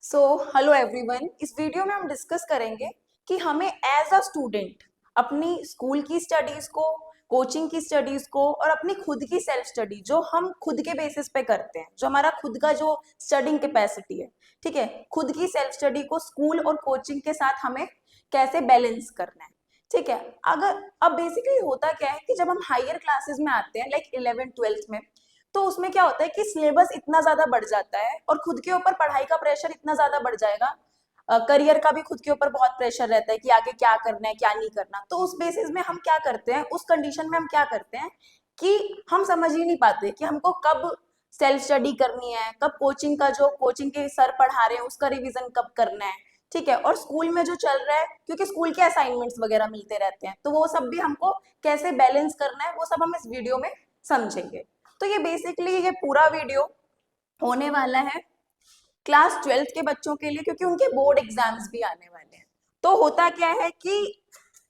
Hello everyone. इस video में हम डिस्कस करेंगे कि हमें एज अ स्टूडेंट अपनी स्कूल की स्टडीज को, कोचिंग की स्टडीज को और अपनी खुद की सेल्फ स्टडी जो हम खुद के बेसिस पे करते हैं, जो हमारा खुद का जो स्टडिंग कैपेसिटी है, ठीक है, खुद की सेल्फ स्टडी को स्कूल और कोचिंग के साथ हमें कैसे बैलेंस करना है। ठीक है, अगर अब बेसिकली होता क्या है कि जब हम हायर क्लासेस में आते हैं लाइक 11th 12th में, तो उसमें क्या होता है कि सिलेबस इतना ज्यादा बढ़ जाता है और खुद के ऊपर पढ़ाई का प्रेशर इतना ज्यादा बढ़ जाएगा। करियर का भी खुद के ऊपर बहुत प्रेशर रहता है कि आगे क्या करना है क्या नहीं करना। तो उस बेसिस में हम क्या करते हैं, उस कंडीशन में हम क्या करते हैं कि हम समझ ही नहीं पाते कि हमको कब सेल्फ स्टडी करनी है, कब कोचिंग का जो कोचिंग के सर पढ़ा रहे हैं उसका रिवीजन कब करना है। ठीक है, और स्कूल में जो चल रहा है, क्योंकि स्कूल के असाइनमेंट्स वगैरह मिलते रहते हैं, तो वो सब भी हमको कैसे बैलेंस करना है वो सब हम इस वीडियो में समझेंगे। तो ये बेसिकली ये पूरा वीडियो होने वाला है क्लास 12th के बच्चों के लिए, क्योंकि उनके बोर्ड एग्जाम्स भी आने वाले हैं। तो होता क्या है कि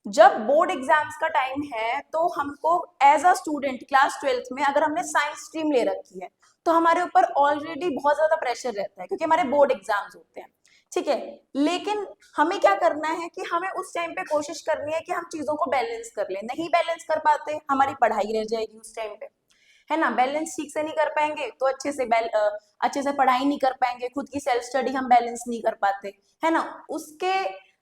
जब बोर्ड एग्जाम्स का टाइम है तो हमको as a student class 12th में अगर हमने साइंस स्ट्रीम ले रखी है तो हमारे ऊपर ऑलरेडी बहुत ज्यादा प्रेशर रहता है, क्योंकि हमारे बोर्ड एग्जाम्स होते हैं। ठीक है, लेकिन हमें क्या करना है कि हमें उस टाइम पे कोशिश करनी है कि हम चीजों को बैलेंस कर लें। नहीं बैलेंस कर पाते, हमारी पढ़ाई रह जाएगी उस टाइम पे, है ना। बैलेंस ठीक से नहीं कर पाएंगे तो अच्छे से पढ़ाई नहीं कर पाएंगे, खुद की सेल्फ स्टडी हम बैलेंस नहीं कर पाते, है ना। उसके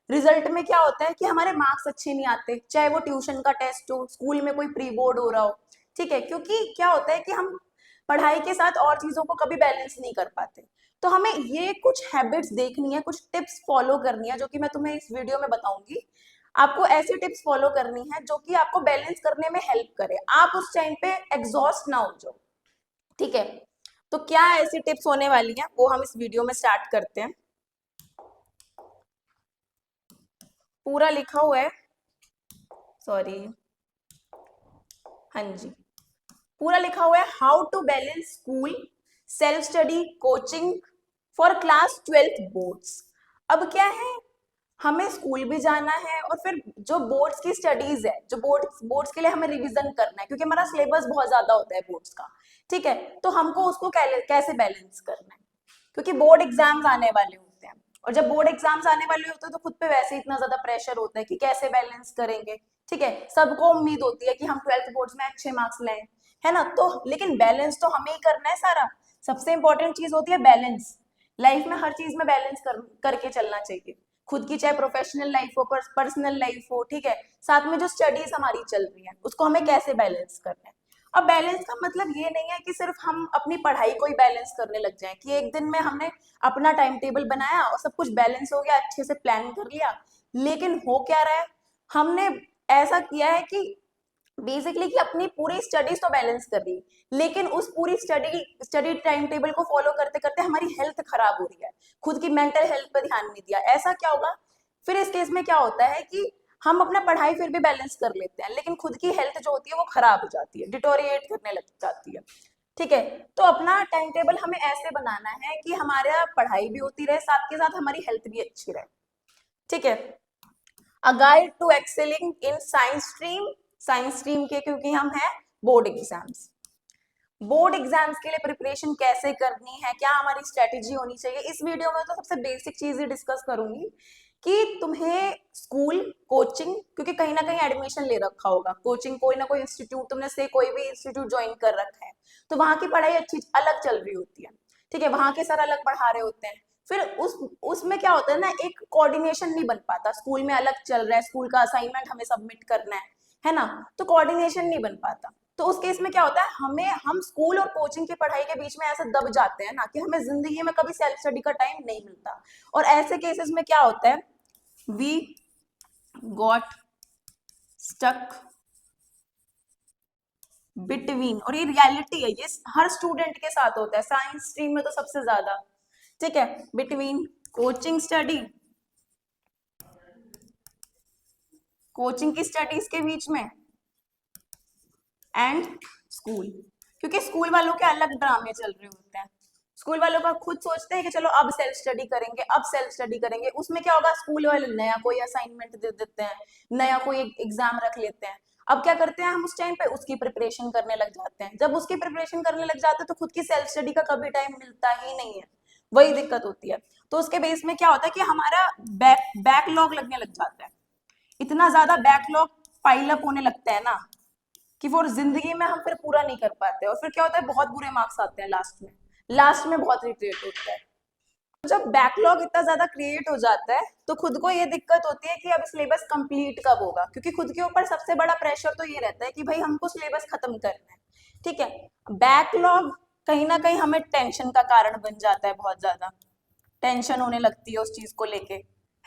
रिजल्ट में क्या होता है कि हमारे मार्क्स अच्छे नहीं आते, चाहे वो ट्यूशन का टेस्ट हो, स्कूल में कोई प्री बोर्ड हो रहा हो। ठीक है, क्योंकि क्या होता है कि हम पढ़ाई के साथ और चीजों को कभी बैलेंस नहीं कर पाते। तो हमें ये कुछ हैबिट्स देखनी है, कुछ टिप्स फॉलो करनी है, जो कि मैं तुम्हें इस वीडियो में बताऊंगी। आपको ऐसी टिप्स फॉलो करनी है जो कि आपको बैलेंस करने में हेल्प करे, आप उस टाइम पे एग्जॉस्ट ना हो जाओ। ठीक है, तो क्या ऐसी टिप्स होने वाली हैं वो हम इस वीडियो में स्टार्ट करते हैं। पूरा लिखा हुआ है, सॉरी, हाँ जी, पूरा लिखा हुआ है how to balance school, self study, coaching for class 12th boards. अब क्या है, हमें स्कूल भी जाना है और फिर जो बोर्ड्स की स्टडीज है, जो बोर्ड्स बोर्ड्स के लिए हमें रिवीजन करना है, क्योंकि हमारा सिलेबस बहुत ज्यादा होता है बोर्ड्स का। ठीक है, तो हमको उसको कैसे बैलेंस करना है, क्योंकि बोर्ड एग्जाम्स आने वाले होते हैं। और जब बोर्ड एग्जाम्स आने वाले होते हैं तो खुद पे वैसे ही इतना ज्यादा प्रेशर होता है कि कैसे बैलेंस करेंगे। ठीक है, सबको उम्मीद होती है कि हम 12th बोर्ड्स में अच्छे मार्क्स लें, है ना। तो लेकिन बैलेंस तो हमें ही करना है सारा। सबसे इंपॉर्टेंट चीज होती है बैलेंस। लाइफ में हर चीज में बैलेंस करके चलना चाहिए, खुद की चाहे प्रोफेशनल लाइफ हो, पर्सनल लाइफ हो। ठीक है, साथ में जो स्टडीज हमारी चल रही है उसको हमें कैसे बैलेंस करना है। अब बैलेंस का मतलब ये नहीं है कि सिर्फ हम अपनी पढ़ाई को ही बैलेंस करने लग जाएं, कि एक दिन में हमने अपना टाइम टेबल बनाया और सब कुछ बैलेंस हो गया, अच्छे से प्लान कर लिया, लेकिन हो क्या रहा है, हमने ऐसा किया है कि बेसिकली कि अपनी पूरी स्टडीज तो बैलेंस कर ली, लेकिन उस पूरी स्टडी टाइम टेबल को फॉलो करते करते हमारी हेल्थ खराब हो रही है, खुद की मेंटल हेल्थ पर ध्यान नहीं दिया। ऐसा क्या होगा फिर इस केस में, क्या होता है कि हम अपना पढ़ाई फिर भी बैलेंस कर लेते हैं, लेकिन खुद की हेल्थ जो होती है वो खराब हो जाती है, डिटोरिएट करने लग जाती है। ठीक है, तो अपना टाइम टेबल हमें ऐसे बनाना है कि हमारा पढ़ाई भी होती रहे, साथ के साथ हमारी हेल्थ भी अच्छी रहे। ठीक है, a guide to excelling in science stream, science stream के क्योंकि हम हैं बोर्ड एग्जाम्स, बोर्ड एग्जाम्स के लिए प्रिपरेशन कैसे करनी है, क्या हमारी स्ट्रेटेजी होनी चाहिए। इस वीडियो में तो सबसे बेसिक चीज ही डिस्कस करूंगी कि तुम्हें स्कूल, कोचिंग, क्योंकि कहीं ना कहीं एडमिशन ले रखा होगा, कोचिंग कोई ना कोई इंस्टीट्यूट तुमने से कोई भी इंस्टीट्यूट ज्वाइन कर रखा है, तो वहां की पढ़ाई अच्छी अलग चल रही होती है। ठीक है, वहां के सर अलग पढ़ा रहे होते हैं, फिर उसमें क्या होता है ना, एक कोऑर्डिनेशन नहीं बन पाता। स्कूल में अलग चल रहा है, स्कूल का असाइनमेंट हमें सबमिट करना है ना, तो कोऑर्डिनेशन नहीं बन पाता। तो उस केस में क्या होता है, हम स्कूल और कोचिंग की पढ़ाई के बीच में ऐसे दब जाते हैं ना कि हमें जिंदगी में कभी सेल्फ स्टडी का टाइम नहीं मिलता। और ऐसे केसेस में क्या होता है, वी गॉट स्टक बिटवीन, और ये रियलिटी है, ये हर स्टूडेंट के साथ होता है, साइंस स्ट्रीम में तो सबसे ज्यादा। ठीक है, बिटवीन कोचिंग स्टडी, कोचिंग की स्टडीज के बीच में, एंड स्कूल, क्योंकि स्कूल वालों के अलग ड्रामे चल रहे होते हैं। स्कूल वालों का खुद सोचते हैं कि चलो अब सेल्फ स्टडी करेंगे, अब सेल्फ स्टडी करेंगे, उसमें क्या होगा, स्कूल वाले नया कोई असाइनमेंट दे देते हैं, नया कोई एग्जाम रख लेते हैं। अब क्या करते हैं हम उस टाइम पे उसकी प्रिपरेशन करने लग जाते हैं, जब उसकी प्रिपरेशन करने लग जाते हैं तो खुद की सेल्फ स्टडी का कभी टाइम मिलता ही नहीं है। वही दिक्कत होती है। तो उसके बेस में क्या होता है कि हमारा बैकलॉग लगने लग जाता है, इतना ज्यादा बैकलॉग पाइल अप होने लगता है ना कि वो जिंदगी में हम फिर पूरा नहीं कर पाते, और फिर क्या होता है बहुत बुरे मार्क्स आते हैं लास्ट में बहुत रिग्रेट होता है। जब बैकलॉग इतना ज्यादा क्रिएट हो जाता है तो खुद को ये दिक्कत होती है कि अब सिलेबस कंप्लीट कब होगा, क्योंकि खुद के ऊपर सबसे बड़ा प्रेशर तो ये रहता है कि भाई हमको सिलेबस खत्म करना है। ठीक है, बैकलॉग कहीं ना कहीं हमें टेंशन का कारण बन जाता है, बहुत ज्यादा टेंशन होने लगती है उस चीज को लेके,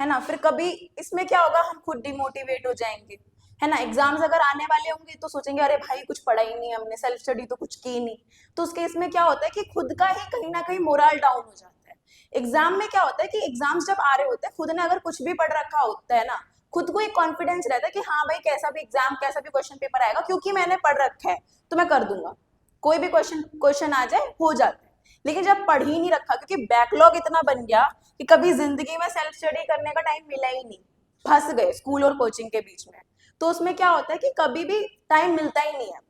है ना। फिर कभी इसमें क्या होगा, हम खुद डिमोटिवेट हो जाएंगे, है ना। एग्जाम्स अगर आने वाले होंगे तो सोचेंगे अरे भाई कुछ पढ़ा ही नहीं, हमने सेल्फ स्टडी तो कुछ की नहीं। तो उस केस में क्या होता है कि खुद का ही कहीं ना कहीं मोरल डाउन हो जाता है। एग्जाम में क्या होता है कि एग्जाम्स जब आ रहे होते हैं, खुद ने अगर कुछ भी पढ़ रखा होता है ना, खुद को एक कॉन्फिडेंस रहता है कि हाँ भाई कैसा भी एग्जाम कैसा भी क्वेश्चन पेपर आएगा, क्योंकि मैंने पढ़ रखा है तो मैं कर दूंगा, कोई भी क्वेश्चन आ जाए हो जाता है। लेकिन जब पढ़ ही नहीं रखा, क्योंकि बैकलॉग इतना बन गया कि कभी जिंदगी में सेल्फ स्टडी करने का टाइम मिला ही नहीं, फंस गए स्कूल और कोचिंग के बीच में, तो उसमें क्या होता है कि कभी भी टाइम मिलता ही नहीं है।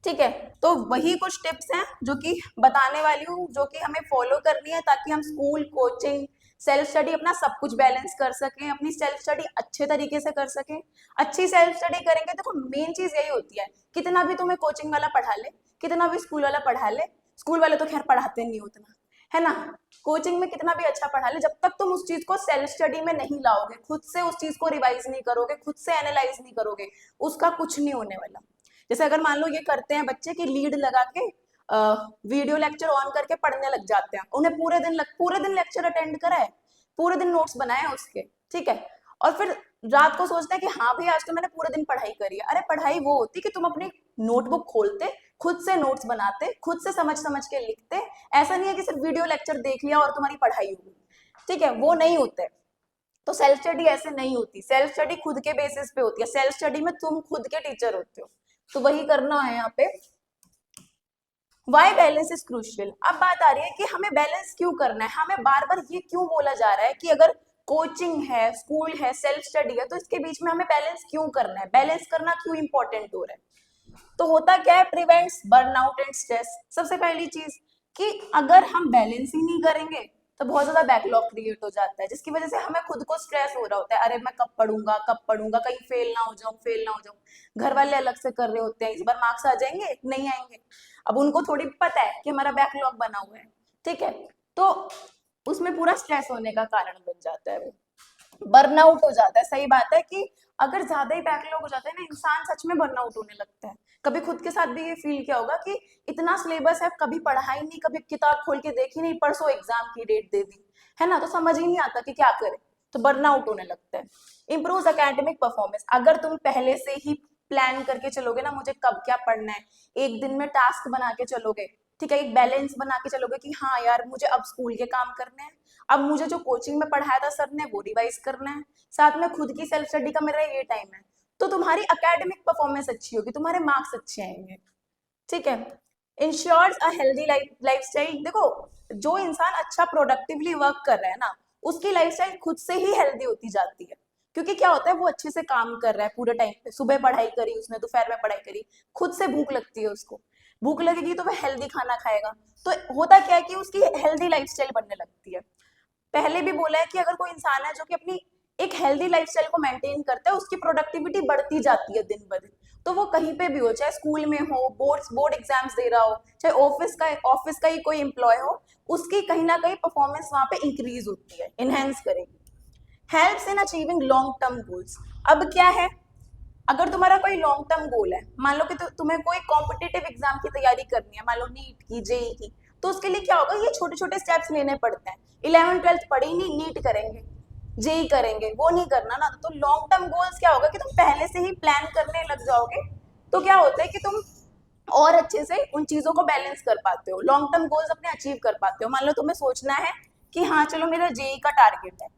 ठीक है, तो वही कुछ टिप्स हैं जो कि बताने वाली हूँ, जो कि हमें फॉलो करनी है ताकि हम स्कूल कोचिंग सेल्फ स्टडी अपना सब कुछ बैलेंस कर सकें, अपनी सेल्फ स्टडी अच्छे तरीके से कर सकें। अच्छी सेल्फ स्टडी करेंगे, देखो मेन चीज यही होती है, कितना भी तुम्हें कोचिंग वाला पढ़ा ले, कितना भी स्कूल वाला पढ़ा ले, स्कूल वाले तो खैर पढ़ाते नहीं उतना, है ना। कोचिंग में कितना भी अच्छा पढ़ा ले, जब तक तुम उस चीज को सेल्फ स्टडी में नहीं लाओगे, खुद से उस चीज को रिवाइज नहीं करोगे, खुद से एनालाइज नहीं करोगे, उसका कुछ नहीं होने वाला। जैसे अगर मान लो ये करते हैं बच्चे की लीड लगा के वीडियो लेक्चर ऑन करके पढ़ने लग जाते हैं, उन्हें पूरे दिन लेक्चर अटेंड करा है, पूरे दिन नोट्स बनाए हैं उसके, ठीक है, और फिर रात को सोचते हैं कि हाँ भाई आज तो मैंने पूरे दिन पढ़ाई करी है। अरे पढ़ाई वो होती कि तुम अपनी नोटबुक खोलते, खुद से नोट्स बनाते, खुद से समझ समझ के लिखते। ऐसा नहीं है कि सिर्फ वीडियो लेक्चर देख लिया और तुम्हारी पढ़ाई होगी, ठीक है, वो नहीं होते। तो सेल्फ स्टडी ऐसे नहीं होती, सेल्फ स्टडी खुद के बेसिस पे होती है, सेल्फ स्टडी में तुम खुद के टीचर होते हो। तो वही करना है यहाँ पे। Why balance is crucial. अब बात आ रही है कि हमें बैलेंस क्यों करना है, हमें बार बार ये क्यों बोला जा रहा है कि अगर कोचिंग है, स्कूल है, सेल्फ स्टडी है, तो इसके बीच में हमें बैलेंस क्यों करना है, बैलेंस करना क्यों इंपॉर्टेंट हो रहा है। तो होता क्या है, प्रिवेंट्स बर्नआउट एंड स्ट्रेस। सबसे पहली चीज कि अगर हम बैलेंस ही नहीं करेंगे तो बहुत ज्यादा बैकलॉग क्रिएट हो जाता है, जिसकी वजह से हमें खुद को स्ट्रेस हो रहा होता है, अरे मैं कब पढ़ूंगा, कहीं फेल ना हो जाऊं। घर वाले अलग से कर रहे होते हैं, इस बार मार्क्स आ जाएंगे नहीं आएंगे, अब उनको थोड़ी पता है कि हमारा बैकलॉग बना हुआ है, ठीक है। तो उसमें पूरा स्ट्रेस होने का कारण बन जाता है, वो बर्नआउट हो जाता है। सही बात है कि अगर ज्यादा ही बैकलॉग हो जाता है ना, इंसान सच में बर्नआउट होने लगता है। कभी खुद के साथ भी ये फील किया होगा कि इतना सिलेबस है, कभी पढ़ा ही नहीं, कभी किताब खोल के देखी नहीं, परसों एग्जाम की डेट दे दी, है ना, तो समझ ही नहीं आता कि क्या करें, तो बर्नआउट होने लगता है। Improve academic performance. अगर तुम पहले से ही प्लान करके चलोगे ना, मुझे कब क्या पढ़ना है, एक दिन में टास्क बना के चलोगे, ठीक है, एक बैलेंस बना के चलोगे कि हाँ यार मुझे अब स्कूल के काम करने हैं, अब मुझे जो कोचिंग में पढ़ाया था सर ने वो रिवाइज करना है, साथ में खुद की सेल्फ स्टडी का मेरा ये टाइम है, तो तुम्हारी एकेडमिक परफॉर्मेंस अच्छी होगी, तुम्हारे मार्क्स अच्छे आएंगे, ठीक है। Ensures a healthy lifestyle. देखो जो इंसान अच्छा प्रोडक्टिवली वर्क कर रहा है ना, उसकी लाइफस्टाइल खुद से ही हेल्दी होती जाती है, क्योंकि क्या होता है वो अच्छे से काम कर रहा है पूरे टाइम पे, सुबह पढ़ाई करी उसने, दोपहर में पढ़ाई करी, खुद से भूख लगती है उसको, भूख लगेगी तो वह हेल्दी खाना खाएगा, तो होता क्या है कि उसकी हेल्दी लाइफस्टाइल बनने लगती है। पहले भी बोला है कि अगर कोई इंसान है जो कि अपनी एक हेल्दी लाइफस्टाइल को मेंटेन करता है, उसकी प्रोडक्टिविटी बढ़ती जाती है दिन ब दिन। तो वो कहीं पे भी हो, चाहे स्कूल में हो, बोर्ड एग्जाम्स दे रहा हो, चाहे ऑफिस का ही कोई एम्प्लॉय हो, उसकी कहीं ना कहीं परफॉर्मेंस वहां पे इंक्रीज होती है, इनहेंस करेगी। Helps in achieving long term goals. अब क्या है, अगर तुम्हारा कोई लॉन्ग टर्म गोल है, मान लो कि तुम्हें कोई कॉम्पिटिटिव एग्जाम की तैयारी करनी है, मान लो नीट की, जेई की, तो उसके लिए क्या होगा, ये छोटे छोटे स्टेप्स लेने पड़ते हैं। 11th 12th पढ़ी नहीं, नीट करेंगे, जेई करेंगे, वो नहीं करना ना। तो लॉन्ग टर्म गोल्स क्या होगा कि तुम पहले से ही प्लान करने लग जाओगे, तो क्या होता है कि तुम और अच्छे से उन चीजों को बैलेंस कर पाते हो, लॉन्ग टर्म गोल्स अपने अचीव कर पाते हो। मान लो तुम्हें सोचना है कि हाँ चलो मेरा जेई का टारगेट है,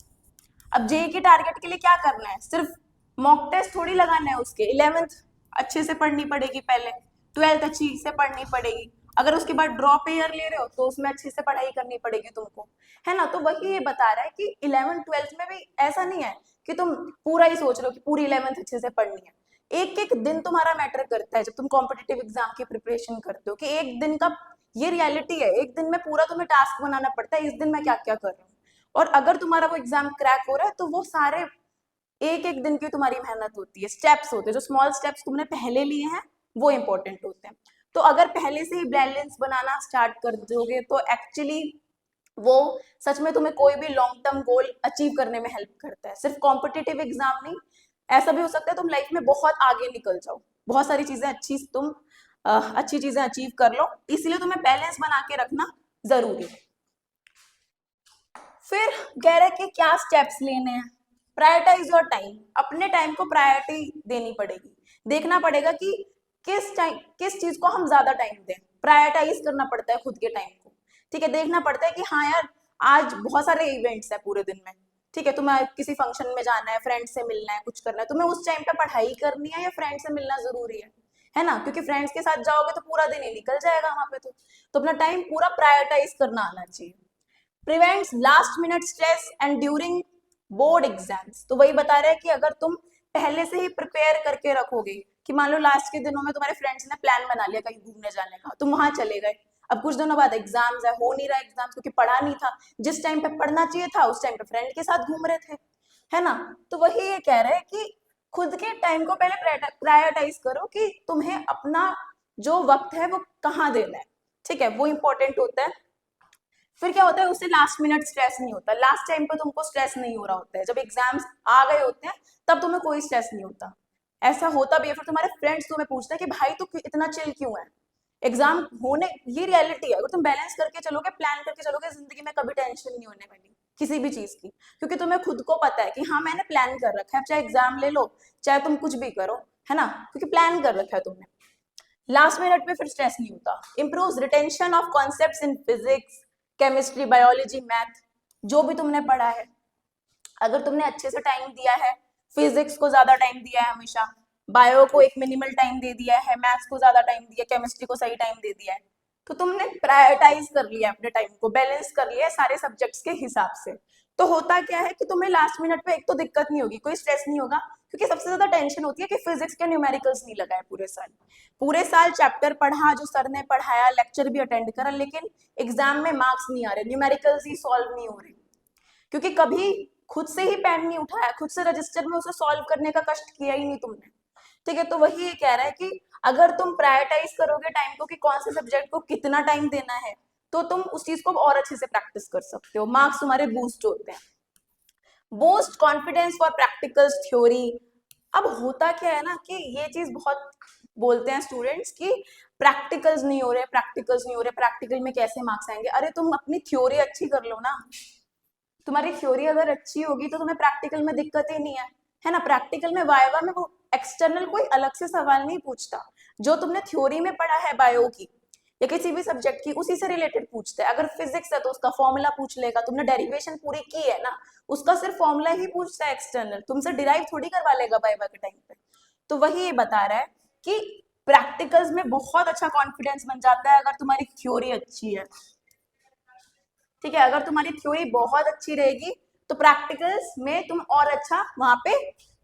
अब जेई के टारगेट के लिए क्या करना है, सिर्फ मॉक टेस्ट थोड़ी लगाना है उसके, 11th अच्छे से पढ़नी पड़ेगी, पहले 12th अच्छी से पढ़नी पड़ेगी, अगर उसके बाद ड्रॉप ईयर ले रहे हो तो उसमें अच्छे से पढ़ाई करनी पड़ेगी तुमको, है ना। तो वही ये बता रहा है कि 11th 12th में भी ऐसा नहीं है कि तुम पूरा ही सोच रहे हो कि पूरी 11th अच्छे से पढ़नी है। एक एक दिन तुम्हारा मैटर करता है जब तुम कॉम्पिटिटिव एग्जाम की प्रिपरेशन करते हो, कि एक दिन का ये रियलिटी है, एक दिन में पूरा तुम्हें टास्क बनाना पड़ता है, इस दिन मैं क्या क्या कर रहा हूँ। और अगर तुम्हारा वो एग्जाम क्रैक हो रहा है तो वो सारे एक एक दिन की तुम्हारी मेहनत होती है, स्टेप्स होते हैं, जो स्मॉल स्टेप्स तुमने पहले लिए हैं वो इंपॉर्टेंट होते हैं। तो अगर पहले से ही बैलेंस बनाना स्टार्ट कर दोगे तो एक्चुअली वो सच में तुम्हें कोई भी लॉन्ग टर्म गोल अचीव करने में हेल्प करता है। सिर्फ कॉम्पिटिटिव एग्जाम नहीं, ऐसा भी हो सकता है तुम लाइफ में बहुत आगे निकल जाओ, बहुत सारी चीजें अच्छी चीजें अचीव कर लो, इसलिए तुम्हें बैलेंस बना के रखना जरूरी है। फिर कह रहे कि क्या स्टेप्स लेने हैं। प्रायोरिटाइज योर टाइम, अपने टाइम को प्रायोरिटी देनी पड़ेगी, देखना पड़ेगा कि किस चीज को हम ज्यादा टाइम दें, प्रायोरिटाइज करना पड़ता है खुद के टाइम को। ठीक है, देखना पड़ता है कि हाँ यार आज बहुत सारे इवेंट्स है पूरे दिन में, ठीक है, तुम्हें किसी फंक्शन में जाना है, फ्रेंड से मिलना है, कुछ करना है, तुम्हें उस टाइम पे पढ़ाई करनी है या फ्रेंड से मिलना जरूरी है ना, क्योंकि फ्रेंड्स के साथ जाओगे तो पूरा दिन ही निकल जाएगा वहां पे। तो अपना टाइम पूरा प्रायोरिटाइज करना आना चाहिए। Prevents last minute stress and during board exams, तो वही बता रहे हैं कि अगर तुम पहले से ही प्रिपेयर करके रखोगे कि मान लो लास्ट के दिनों में तुम्हारे फ्रेंड्स ने प्लान बना लिया कहीं घूमने जाने का, तुम वहां चले गए, अब कुछ दिनों बाद एग्जाम्स है, हो नहीं रहा एग्जाम्स क्योंकि पढ़ा नहीं था, जिस टाइम पे पढ़ना चाहिए था उस टाइम पे फ्रेंड के साथ घूम रहे थे, है ना। तो वही ये कह रहे हैं कि खुद के टाइम को पहले प्रायोरिटाइज करो कि तुम्हें अपना जो वक्त है वो कहाँ देना है, ठीक है, वो इंपॉर्टेंट होता है। फिर क्या होता है, उससे लास्ट मिनट स्ट्रेस नहीं होता, लास्ट टाइम पे तुमको स्ट्रेस नहीं हो रहा होता है, जब एग्जाम्स आ गए होते हैं तब तुम्हें कोई स्ट्रेस नहीं होता। ऐसा होता भी है, फिर तुम्हारे फ्रेंड्स तुम्हें पूछते हैं कि भाई तू इतना चिल क्यों है, एग्जाम होने, ये रियलिटी है, अगर तुम बैलेंस करके चलोगे, प्लान करके चलोगे, जिंदगी में कभी टेंशन नहीं होने वाली किसी भी चीज की, क्योंकि तुम्हें खुद को पता है कि हाँ मैंने प्लान कर रखा है, चाहे एग्जाम ले लो चाहे तुम कुछ भी करो, है ना, क्योंकि प्लान कर रखा है तुमने। लास्ट मिनट पे फिर स्ट्रेस नहीं होता। Improve retention of concepts in physics, chemistry, biology, math, जो भी तुमने पढ़ा है, अगर तुमने अच्छे से टाइम दिया है, फिजिक्स को ज्यादा टाइम दिया है हमेशा, बायो को एक मिनिमल टाइम दे दिया है, मैथ्स को ज्यादा टाइम दिया, केमिस्ट्री को सही टाइम दे दिया है, तो तुमने प्रायोरिटाइज कर लिया अपने टाइम को, बैलेंस कर लिया सारे सब्जेक्ट्स के हिसाब से। तो होता क्या है कि तुम्हें लास्ट मिनट पे एक तो दिक्कत नहीं होगी, कोई स्ट्रेस नहीं होगा, क्योंकि सबसे ज्यादा टेंशन होती है कि फिजिक्स के न्यूमेरिकल्स नहीं लगाए पूरे साल चैप्टर पढ़ा, जो सर ने पढ़ाया, लेक्चर भी अटेंड करा, लेकिन एग्जाम में मार्क्स नहीं आ रहे, न्यूमेरिकल्स ही सॉल्व नहीं हो रहे, क्योंकि कभी खुद से ही पेन नहीं उठाया, खुद से रजिस्टर में उसे सॉल्व करने का कष्ट किया ही नहीं तुमने, ठीक है। तो वही ये कह रहा है कि अगर तुम प्रायोरिटाइज करोगे टाइम को कि कौन से सब्जेक्ट को कितना टाइम देना है, तो तुम उस चीज को और अच्छे से प्रैक्टिस कर सकते हो, मार्क्स तुम्हारे बूस्ट होते हैं। Boost confidence for practicals theory. अब होता क्या है ना कि ये चीज बहुत बोलते हैं स्टूडेंट्स कि प्रैक्टिकल्स नहीं हो रहे, प्रैक्टिकल्स नहीं हो रहे, प्रैक्टिकल में कैसे मार्क्स आएंगे। अरे तुम अपनी थ्योरी अच्छी कर लो ना, तुम्हारी थ्योरी अगर अच्छी होगी तो तुम्हें प्रैक्टिकल में दिक्कत ही नहीं है ना। प्रैक्टिकल में वाइवा में वो एक्सटर्नल कोई अलग से सवाल नहीं पूछता, जो तुमने थ्योरी में पढ़ा है बायो की या किसी भी सब्जेक्ट की, उसी से रिलेटेड पूछता है। अगर फिजिक्स है तो उसका फॉर्मूला पूछ लेगा, तुमने डेरिवेशन पूरी की है ना, उसका सिर्फ फॉर्मूला ही पूछता है एक्सटर्नल, तुमसे डिराइव थोड़ी करवा लेगा वाइवा के टाइम पे। तो वही ये बता रहा है कि प्रैक्टिकल्स में बहुत अच्छा कॉन्फिडेंस बन जाता है अगर तुम्हारी थ्योरी अच्छी है, ठीक है। अगर तुम्हारी थ्योरी बहुत अच्छी रहेगी तो प्रैक्टिकल्स में तुम और अच्छा वहां पे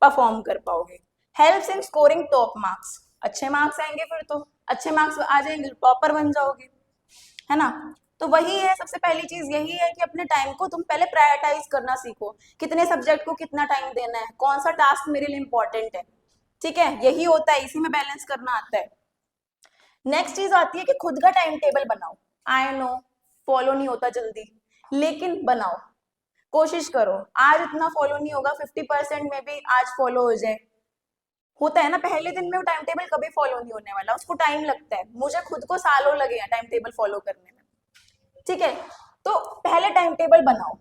परफॉर्म कर पाओगे। Helps in scoring top marks, अच्छे मार्क्स आएंगे, फिर तो अच्छे मार्क्स आ जाएंगे, टॉपर बन जाओगे, है ना। तो वही है, सबसे पहली चीज यही है कि अपने टाइम को तुम पहले प्रायोरिटाइज करना सीखो, कितने सब्जेक्ट को कितना टाइम देना है, कौन सा टास्क मेरे लिए इंपॉर्टेंट है, ठीक है, यही होता है, इसी में बैलेंस करना आता है। नेक्स्ट चीज आती है कि खुद का टाइम टेबल बनाओ। आई नो फॉलो नहीं होता जल्दी, लेकिन बनाओ, कोशिश करो। आज इतना फॉलो नहीं होगा, 50% में भी आज फॉलो हो जाए। होता है ना, पहले दिन में वो टाइम टेबल कभी फॉलो नहीं होने वाला, उसको टाइम लगता है, मुझे खुद को सालों लगे हैं टाइम टेबल फॉलो करने में, ठीक है। तो पहले टाइम टेबल बनाओ।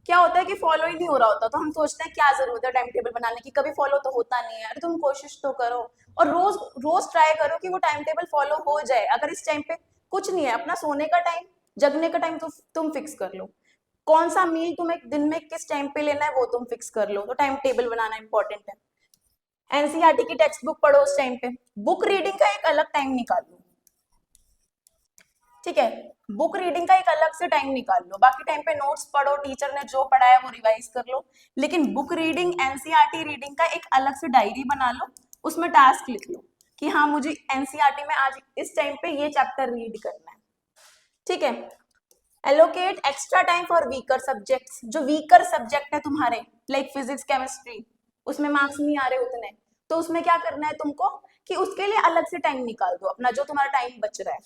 क्या होता है कि फॉलो ही नहीं हो रहा होता तो हम सोचते हैं क्या जरूरत है टाइम टेबल बनाने की, कभी फॉलो तो होता नहीं है। अरे तुम कोशिश तो करो, और रोज रोज ट्राई करो कि वो टाइम टेबल फॉलो हो जाए। अगर इस टाइम पे कुछ नहीं है, अपना सोने का टाइम, जगने का टाइम तो तुम फिक्स कर लो, कौन सा मील तुम्हें दिन में किस टाइम पे लेना है वो तुम फिक्स कर लो। तो टाइम टेबल बनाना इंपॉर्टेंट है। एनसीईआरटी की टेक्स्ट बुक पढ़ो उस टाइम पे, बुक रीडिंग का एक अलग टाइम निकाल लो, ठीक है, बुक रीडिंग का एक अलग से टाइम निकाल लो, बाकी टाइम पे नोट्स पढ़ो, टीचर ने जो पढ़ाया वो रिवाइज कर लो, लेकिन बुक रीडिंग, एनसीईआरटी रीडिंग का एक अलग से डायरी बना लो, उसमें टास्क लिख लो कि हाँ मुझे एनसीईआरटी में आज इस टाइम पे ये चैप्टर रीड करना है, ठीक है। Allocate extra time for weaker subjects, जो वीकर सब्जेक्ट है तुम्हारे लाइक फिजिक्स केमिस्ट्री, उसमें मार्क्स नहीं आ रहे उतने, तो उसमें क्या करना है तुमको कि उसके लिए अलग से टाइम निकाल दो अपना, जो तुम्हारा टाइम बच रहा है।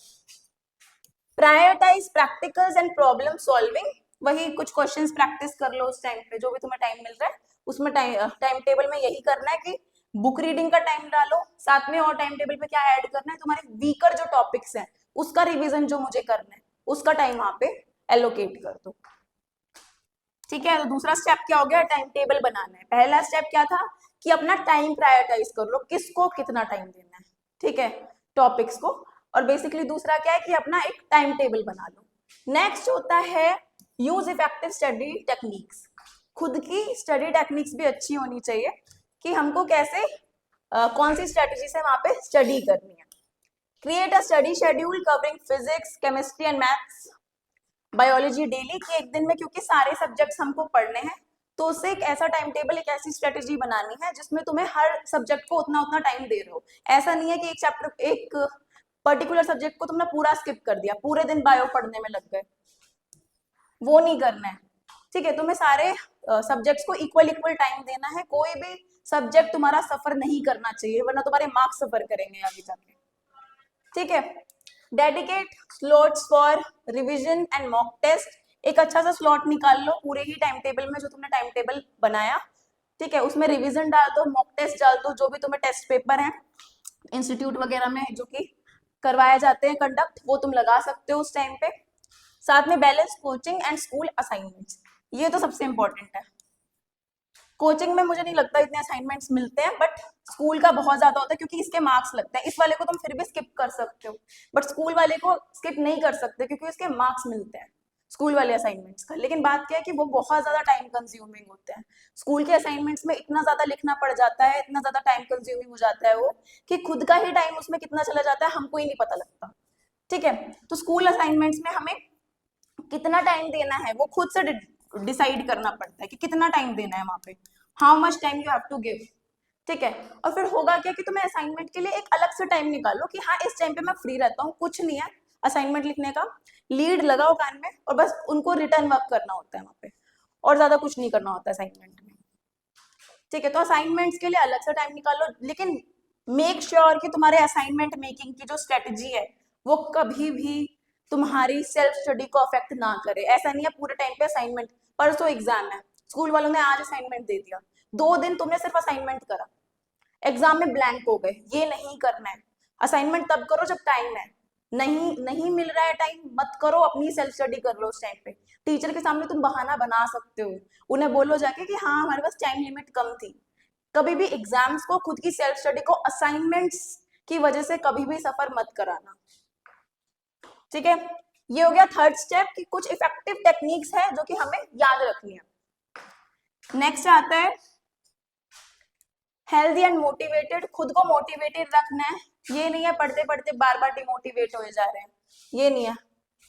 Prioritise practicals and problem solving, वही कुछ क्वेश्चंस प्रैक्टिस कर लो उस टाइम पे जो भी तुम्हें टाइम मिल रहा है, उसमें टाइम टेबल में यही करना है कि बुक रीडिंग का टाइम डालो, साथ में और टाइम टेबल पे क्या ऐड करना है, तुम्हारे वीकर जो टॉपिक्स हैं उसका रिवीजन जो मुझे करना है उसका टाइम वहां पे एलोकेट कर दो, ठीक है। तो दूसरा स्टेप क्या हो गया, टाइम टेबल बनाना है। पहला स्टेप क्या था कि अपना टाइम प्रायोरिटाइज कर लो, किसको कितना टाइम देना है, ठीक है, टॉपिक्स को। और बेसिकली दूसरा क्या है कि अपना एक टाइम टेबल बना लो। नेक्स्ट होता है यूज इफेक्टिव स्टडी टेक्निक्स, खुद की स्टडी टेक्निक्स भी अच्छी होनी चाहिए कि हमको कैसे कौन सी स्ट्रेटेजी से वहां पे स्टडी करनी है। Create a study schedule covering physics chemistry and maths biology daily, कि एक दिन में क्योंकि सारे सब्जेक्ट्स हमको पढ़ने हैं तो उससे एक ऐसा टाइम टेबल, एक ऐसी स्ट्रेटेजी बनानी है जिसमें तुम्हें हर सब्जेक्ट को उतना उतना टाइम दे रहे हो। ऐसा नहीं है कि एक चैप्टर, एक पर्टिकुलर सब्जेक्ट को तुमने पूरा स्किप कर दिया, पूरे दिन बायो पढ़ने में लग गए, वो नहीं करना है, ठीक है। तुम्हें सारे सब्जेक्ट्स को इक्वल इक्वल टाइम देना है, कोई भी सब्जेक्ट तुम्हारा सफर नहीं करना चाहिए वरना तुम्हारे मार्क्स सफर करेंगे आगे जाके, ठीक है। Dedicate slots for revision and mock test, एक अच्छा सा स्लॉट निकाल लो पूरे ही टाइम टेबल में जो तुमने टाइम टेबल बनाया, ठीक है, उसमें रिवीजन डाल दो, मॉक टेस्ट डाल दो, जो भी तुम्हें टेस्ट पेपर है इंस्टीट्यूट वगैरह में जो कि करवाए जाते हैं कंडक्ट, वो तुम लगा सकते हो उस टाइम पे। साथ में balance coaching and school assignments, ये तो सबसे इंपॉर्टेंट है। कोचिंग में मुझे नहीं लगता इतने असाइनमेंट्स मिलते हैं, बट स्कूल का बहुत ज्यादा होता है क्योंकि इसके मार्क्स लगते हैं। इस वाले को तुम फिर भी स्किप कर सकते हो, बट स्कूल वाले को स्किप नहीं कर सकते क्योंकि इसके मार्क्स मिलते हैं स्कूल वाले असाइनमेंट्स का। लेकिन बात क्या है कि वो बहुत ज्यादा टाइम कंज्यूमिंग होते हैं, स्कूल के असाइनमेंट्स में इतना ज्यादा लिखना पड़ जाता है, इतना ज्यादा टाइम कंज्यूमिंग हो जाता है वो, कि खुद का ही टाइम उसमें कितना चला जाता है हमको ही नहीं पता लगता, ठीक है। तो स्कूल असाइनमेंट्स में हमें कितना टाइम देना है वो खुद से डिसाइड करना पड़ता है कि कितना टाइम देना है वहां पे, how much time you have to give, ठीक है। और फिर होगा क्या कि तुम्हें असाइनमेंट के लिए एक अलग से टाइम निकालो कि हाँ इस टाइम पे मैं फ्री रहता हूँ, कुछ नहीं है असाइनमेंट लिखने का, लीड लगाओ कान में और बस उनको रिटर्न वर्क करना होता है वहां पे, और ज्यादा कुछ नहीं करना होता है असाइनमेंट में, ठीक है। तो असाइनमेंट्स के लिए अलग से टाइम निकालो, लेकिन मेक श्योर कि तुम्हारे असाइनमेंट मेकिंग की जो स्ट्रेटजी है वो कभी भी तुम्हारी सेल्फ स्टडी को अफेक्ट ना करे। ऐसा नहीं है पूरे टाइम पे असाइनमेंट, परसों एग्जाम है, स्कूल वालों ने आज असाइनमेंट दे दिया, 2 दिन तुमने सिर्फ असाइनमेंट करा, एग्जाम में ब्लैंक हो गए, ये नहीं करना है। असाइनमेंट तब करो जब टाइम है, नहीं नहीं मिल रहा है टाइम मत करो, अपनी सेल्फ स्टडी कर लो उस टाइम पे। टीचर के सामने तुम बहाना बना सकते हो, उन्हें बोलो जाके कि हाँ हमारे पास टाइम लिमिट कम थी। कभी भी एग्जाम्स को, खुद की सेल्फ स्टडी को असाइनमेंट्स की वजह से कभी भी सफर मत कराना, ठीक है। ये हो गया थर्ड स्टेप कि कुछ इफेक्टिव टेक्निक्स है जो कि हमें याद रखनी है। नेक्स्ट आता है हेल्दी एंड मोटिवेटेड, खुद को मोटिवेटेड रखना है, ये नहीं है पढ़ते पढ़ते बार बार डिमोटिवेट हो जा रहे हैं, ये नहीं है,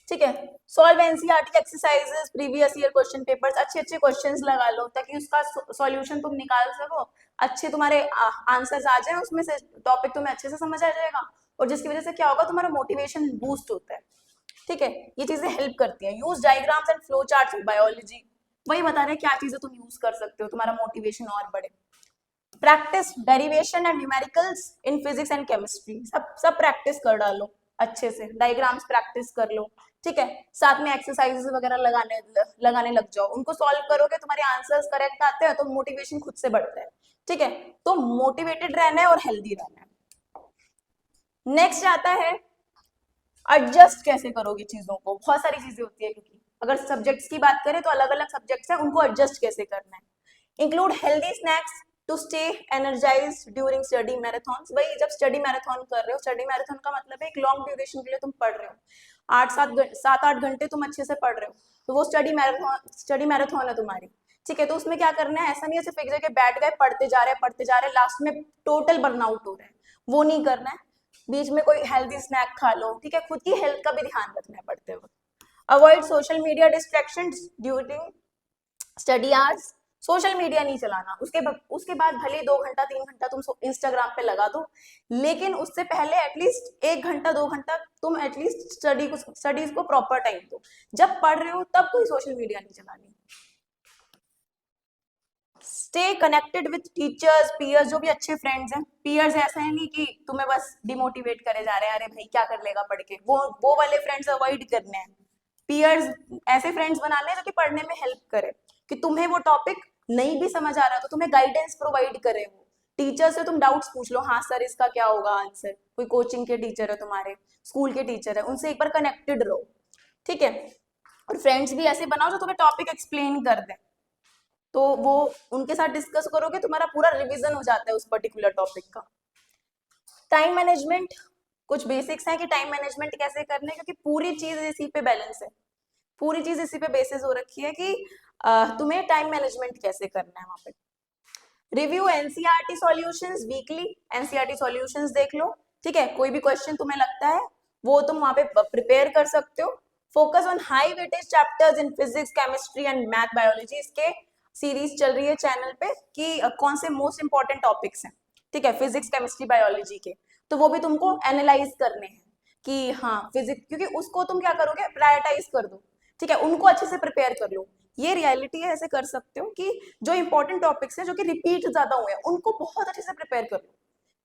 ठीक है। Solve NCERT exercises, previous year question papers, अच्छे अच्छे क्वेश्चंस लगा लो ताकि उसका सॉल्यूशन तुम निकाल सको, अच्छे तुम्हारे आंसर्स आ जाए, उसमें से टॉपिक तुम्हें अच्छे से समझ आ जाएगा, और जिसकी वजह से क्या होगा तुम्हारा मोटिवेशन बूस्ट होता है, ठीक है। ये चीजें हेल्प करती हैं। Use diagrams and flow charts in biology, वही बता रहे हैं क्या चीजें तुम यूज कर सकते हो तुम्हारा मोटिवेशन और बढ़े। Practice derivation and numericals in physics and chemistry, सब प्रैक्टिस कर डालो अच्छे से, डायग्राम्स प्रैक्टिस कर लो, ठीक है। साथ में एक्सरसाइजेस वगैरह लगाने लग जाओ, उनको सॉल्व करोगे तुम्हारे आंसर्स करेक्ट आते हैं तो मोटिवेशन खुद से बढ़ता है, ठीक है। तो मोटिवेटेड रहना है और हेल्दी रहना है। नेक्स्ट आता है एडजस्ट कैसे करोगे चीजों को, बहुत सारी चीजें होती है क्योंकि अगर सब्जेक्ट्स की बात करें तो अलग अलग सब्जेक्ट्स हैं, उनको एडजस्ट कैसे करना है। Include healthy snacks to stay energise during study marathon, वही जब स्टडी मैराथन कर रहे हो, स्टडी मैराथन का मतलब है एक लॉन्ग ड्यूरेशन के लिए तुम पढ़ रहे हो, 7-8 घंटे तुम अच्छे से पढ़ रहे हो, तो वो स्टडी मैराथन है तुम्हारी, ठीक है। तो उसमें क्या करना है, ऐसा नहीं है सिर्फ एक जगह बैठ गए पढ़ते जा रहे लास्ट में टोटल बर्नआउट हो रहा है, वो नहीं करना है। बीच में कोई हेल्दी स्नैक खा लो, ठीक है, खुद की हेल्थ का भी ध्यान रखना है पढ़ते वक्त। Avoid social media distractions during study hours, social media नहीं चलाना। उसके बाद भले 2 घंटा 3 घंटा तुम इंस्टाग्राम पे लगा दो, लेकिन उससे पहले एटलीस्ट 1 घंटा 2 घंटा तुम एटलीस्ट स्टडीज को प्रॉपर टाइम दो। जब पढ़ रहे हो तब कोई सोशल मीडिया नहीं चलानी। Stay connected with teachers, peers, जो भी अच्छे फ्रेंड्स हैं। पीयर्स ऐसा है नहीं कि तुम्हें बस डिमोटिवेट करे जा रहे हैं, अरे भाई क्या कर लेगा पढ़ के, वो वाले फ्रेंड्स अवॉइड करने हैं। पीयर्स ऐसे फ्रेंड्स बनाने हैं जो कि पढ़ने में हेल्प करे, कि तुम्हें वो टॉपिक नहीं भी समझ आ रहा तो तुम्हें गाइडेंस प्रोवाइड करे। वो टीचर से तुम डाउट्स पूछ लो, हाँ सर इसका क्या होगा आंसर, कोई कोचिंग के टीचर है, तुम्हारे स्कूल के टीचर है, उनसे एक बार कनेक्टेड रहो, ठीक है। और फ्रेंड्स भी ऐसे बनाओ जो तुम्हें टॉपिक एक्सप्लेन कर दें, तो वो उनके साथ डिस्कस करोगे, तुम्हारा पूरा रिवीजन हो जाता है उस पर्टिकुलर टॉपिक का। टाइम मैनेजमेंट, कुछ बेसिक्स हैं कि टाइम मैनेजमेंट कैसे करना है, क्योंकि पूरी चीज इसी पे बैलेंस है, पूरी चीज इसी पे बेसिस हो रखी है कि तुम्हें टाइम मैनेजमेंट कैसे करना है वहां पे। Review NCERT solutions weekly, NCERT solutions देख लो, ठीक है। कोई भी क्वेश्चन तुम्हें लगता है वो तुम वहां पे प्रिपेयर कर सकते हो। Focus on high weightage chapters in physics, chemistry and math, biology. इसके सीरीज चल रही है चैनल पे कि कौन से मोस्ट इंपॉर्टेंट टॉपिक्स हैं, ठीक है, फिजिक्स केमिस्ट्री बायोलॉजी के। तो वो भी तुमको एनालाइज करने हैं कि हाँ फिजिक्स, क्योंकि उसको तुम क्या करोगे, प्रायोरिटाइज कर दो, ठीक है, उनको अच्छे से प्रिपेयर कर लो। ये रियलिटी है, ऐसे कर सकते हो कि जो इंपॉर्टेंट टॉपिक्स हैं जो कि रिपीट ज्यादा हुए हैं उनको बहुत अच्छे से प्रिपेयर कर लो,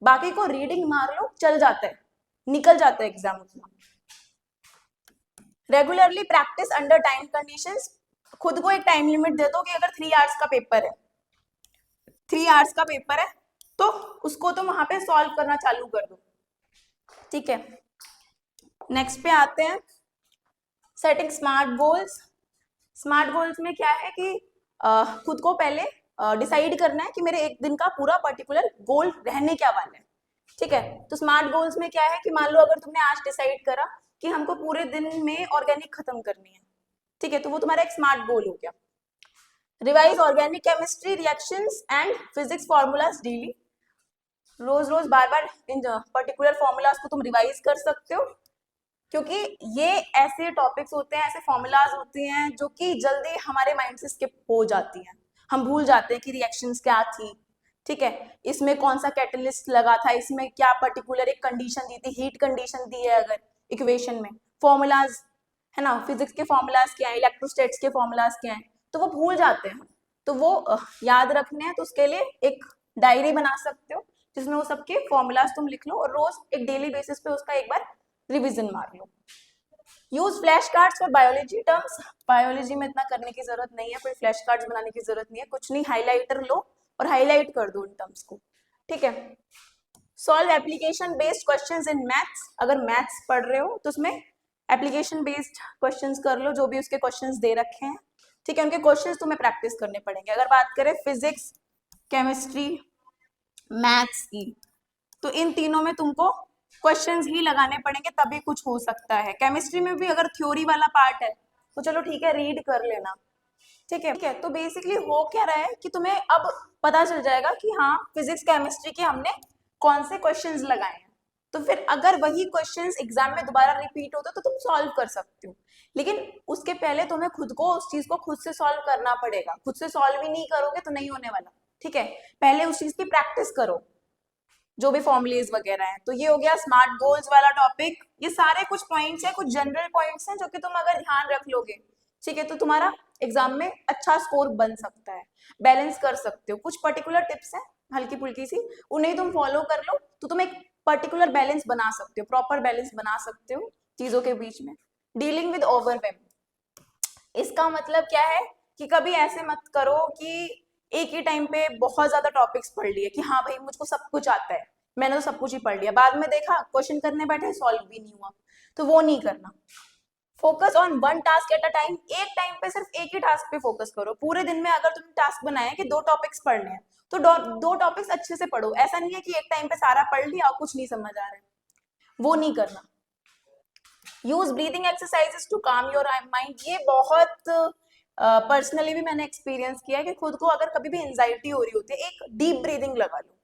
बाकी को रीडिंग मार लो, चल जाता है, निकल जाता है एग्जाम उसमें। Regularly practice under time conditions, खुद को एक टाइम लिमिट दे दो कि अगर 3 आवर्स का पेपर है, 3 आवर्स का पेपर है, तो उसको तुम वहां पे सॉल्व करना चालू कर दो, ठीक है। नेक्स्ट पे आते हैं, setting smart goals. Smart goals में क्या है कि खुद को पहले डिसाइड करना है कि मेरे एक दिन का पूरा पर्टिकुलर गोल रहने क्या वाला है, ठीक है। तो स्मार्ट गोल्स में क्या है कि मान लो अगर तुमने आज डिसाइड करा कि हमको पूरे दिन में ऑर्गेनिक खत्म करनी है, ठीक है, तो वो तुम्हारा एक स्मार्ट गोल हो गया। Revise organic chemistry reactions and physics formulas daily, रोज रोज बार बार इन पर्टिकुलर फॉर्मूलाज को तुम रिवाइज कर सकते हो, क्योंकि ये ऐसे टॉपिक्स होते हैं, ऐसे फॉर्मूलाज होते हैं जो कि जल्दी हमारे माइंड से स्किप हो जाती हैं, हम भूल जाते हैं कि रिएक्शंस क्या थी, ठीक है, इसमें कौन सा कैटलिस्ट लगा था, इसमें क्या पर्टिकुलर एक कंडीशन दी थी, हीट कंडीशन दी है अगर इक्वेशन में, फॉर्मूलाज है ना, फिजिक्स के फॉर्मूलाज क्या है, इलेक्ट्रोस्टैट्स के फॉर्मूलाज क्या है, तो वो भूल जाते हैं। तो वो याद रखने हैं, तो उसके लिए एक डायरी बना सकते हो जिसमें वो सबके फॉर्मूलाज तुम लिख लो और रोज एक डेली बेसिस पे उसका एक बार रिवीजन मार लो। Use flash cards for biology terms, biology में इतना करने की जरूरत नहीं है, कोई फ्लैश कार्ड्स बनाने की जरूरत नहीं है, कुछ नहीं, हाईलाइटर लो और हाईलाइट कर दो उन टर्म्स को, ठीक है। Solve application based questions in maths, अगर मैथ्स पढ़ रहे हो तो उसमें एप्लीकेशन बेस्ड क्वेश्चंस कर लो, जो भी उसके क्वेश्चंस दे रखे हैं, ठीक है, उनके क्वेश्चंस तुम्हें प्रैक्टिस करने पड़ेंगे। अगर बात करें फिजिक्स, केमिस्ट्री, मैथ्स की, तो इन तीनों में तुमको क्वेश्चंस ही लगाने पड़ेंगे तभी कुछ हो सकता है। केमिस्ट्री में भी अगर थ्योरी वाला पार्ट है तो चलो ठीक है, रीड कर लेना, ठीक है, ठीक है। तो बेसिकली हो क्या रहा है कि तुम्हें अब पता चल जाएगा कि हाँ फिजिक्स केमिस्ट्री के हमने कौन से क्वेश्चंस लगाए हैं, तो फिर अगर वही क्वेश्चंस एग्जाम में दोबारा रिपीट होते तो तुम सॉल्व कर सकते हो, लेकिन उसके पहले तुम्हें खुद को उस चीज को खुद से सॉल्व करना पड़ेगा, खुद से सॉल्व ही नहीं करोगे तो नहीं होने वाला, ठीक है। पहले उस चीज की प्रैक्टिस करो, जो भी फॉर्मुलेज वगैरह हैं। तो ये हो गया स्मार्ट गोल्स वाला टॉपिक। ये सारे कुछ पॉइंट्स हैं, कुछ जनरल पॉइंट्स हैं जो कि तुम अगर ध्यान रख लोगे, ठीक है, तो तुम्हारा एग्जाम में अच्छा स्कोर बन सकता है, बैलेंस कर सकते हो। कुछ पर्टिकुलर टिप्स हैं हल्की फुल्की सी, उन्हें तुम फॉलो कर लो तो तुम एक पर्टिकुलर बैलेंस बना सकते हो, प्रॉपर बैलेंस बना सकते हो चीजों के बीच में। डीलिंग विद ओवरवेम, इसका मतलब क्या है कि कभी ऐसे मत करो कि एक ही टाइम पे बहुत ज्यादा टॉपिक्स पढ़ लिए कि हाँ भाई मुझको सब कुछ आता है, मैंने तो सब कुछ ही पढ़ लिया, बाद में देखा क्वेश्चन करने बैठे सॉल्व भी नहीं हुआ, तो वो नहीं करना। Focus on one task at a time, एक टाइम पे सिर्फ एक ही टास्क पे फोकस करो। पूरे दिन में अगर तुमने टास्क बनाया कि 2 टॉपिक्स पढ़ने हैं तो दो टॉपिक्स अच्छे से पढ़ो, ऐसा नहीं है कि एक टाइम पे सारा पढ़ लिया और कुछ नहीं समझ आ रहा है, वो नहीं करना। Use breathing exercises to calm your mind, ये बहुत पर्सनली भी मैंने एक्सपीरियंस किया है कि खुद को अगर कभी भी एंजाइटी हो रही होती है, एक डीप ब्रीदिंग लगा लो,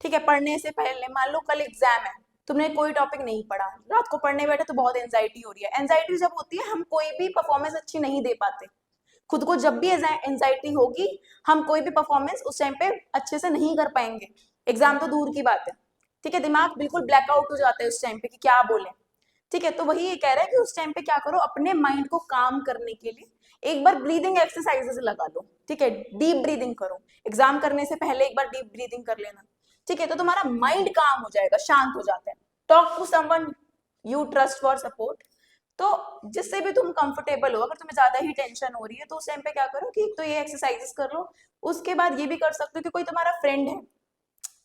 ठीक है, पढ़ने से पहले। मान लो कल एग्जाम है, तुमने कोई टॉपिक नहीं पढ़ा, रात को पढ़ने बैठे तो बहुत एंजाइटी हो रही है। एंजाइटी जब होती है हम कोई भी परफॉर्मेंस अच्छी नहीं दे पाते, खुद को जब भी एंजाइटी होगी, हम कोई भी परफॉर्मेंस उस टाइम पे अच्छे से नहीं कर पाएंगे, एग्जाम तो दूर की बात है, ठीक है, दिमाग बिल्कुल ब्लैकआउट हो जाता है उस टाइम पे कि क्या बोले, ठीक है। तो वही ये कह रहा है कि उस टाइम पे क्या करो, अपने माइंड को काम करने के लिए एक बार ब्रीदिंग एक्सरसाइजेस लगा लो, ठीक है, डीप ब्रीदिंग करो, एग्जाम करने से पहले एक बार डीप ब्रीदिंग कर लेना, ठीक है, तो तुम्हारा माइंड काम हो जाएगा, शांत हो जाता है। Talk to someone you trust for support, तो जिससे भी तुम कंफर्टेबल हो, अगर तुम्हें ज्यादा ही टेंशन हो रही है तो उस टाइम पे क्या करो कि तो ये एक्सरसाइजेस कर लो, उसके बाद ये भी कर सकते हो कि कोई तुम्हारा फ्रेंड है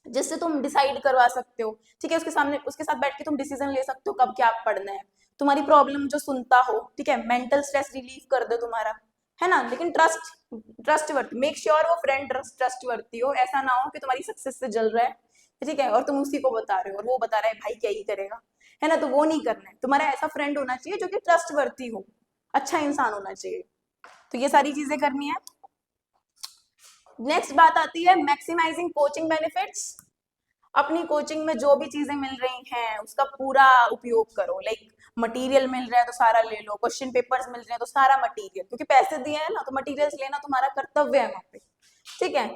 जिससे तुम डिसाइड करवा सकते हो, ठीक है, उसके सामने उसके साथ बैठ के तुम डिसीजन ले सकते हो कब क्या पढ़ना है, तुम्हारी प्रॉब्लम जो सुनता हो, ठीक है, मेंटल स्ट्रेस रिलीव कर दो तुम्हारा, है ना। लेकिन ट्रस्ट वर्थ, मेक श्योर वो फ्रेंड ट्रस्ट वर्ती हो, ऐसा ना हो कि तुम्हारी सक्सेस से जल रहा है, ठीक है, और तुम उसी को बता रहे हो और वो बता रहा है भाई क्या ही करेगा, है ना, तो वो नहीं करना है, तुम्हारा ऐसा फ्रेंड होना चाहिए जो कि ट्रस्ट वर्ती हो, अच्छा इंसान होना चाहिए, तो ये सारी चीजें करनी है। नेक्स्ट बात आती है मैक्सिमाइजिंग कोचिंग बेनिफिट्स, अपनी कोचिंग में जो भी चीजें मिल रही हैं उसका पूरा उपयोग करो, लाइक मटेरियल मिल रहा है तो सारा ले लो, क्वेश्चन पेपर्स मिल रहे हैं तो सारा मटेरियल, क्योंकि पैसे दिए हैं ना तो मटेरियल्स लेना तुम्हारा कर्तव्य है वहां पे, ठीक है।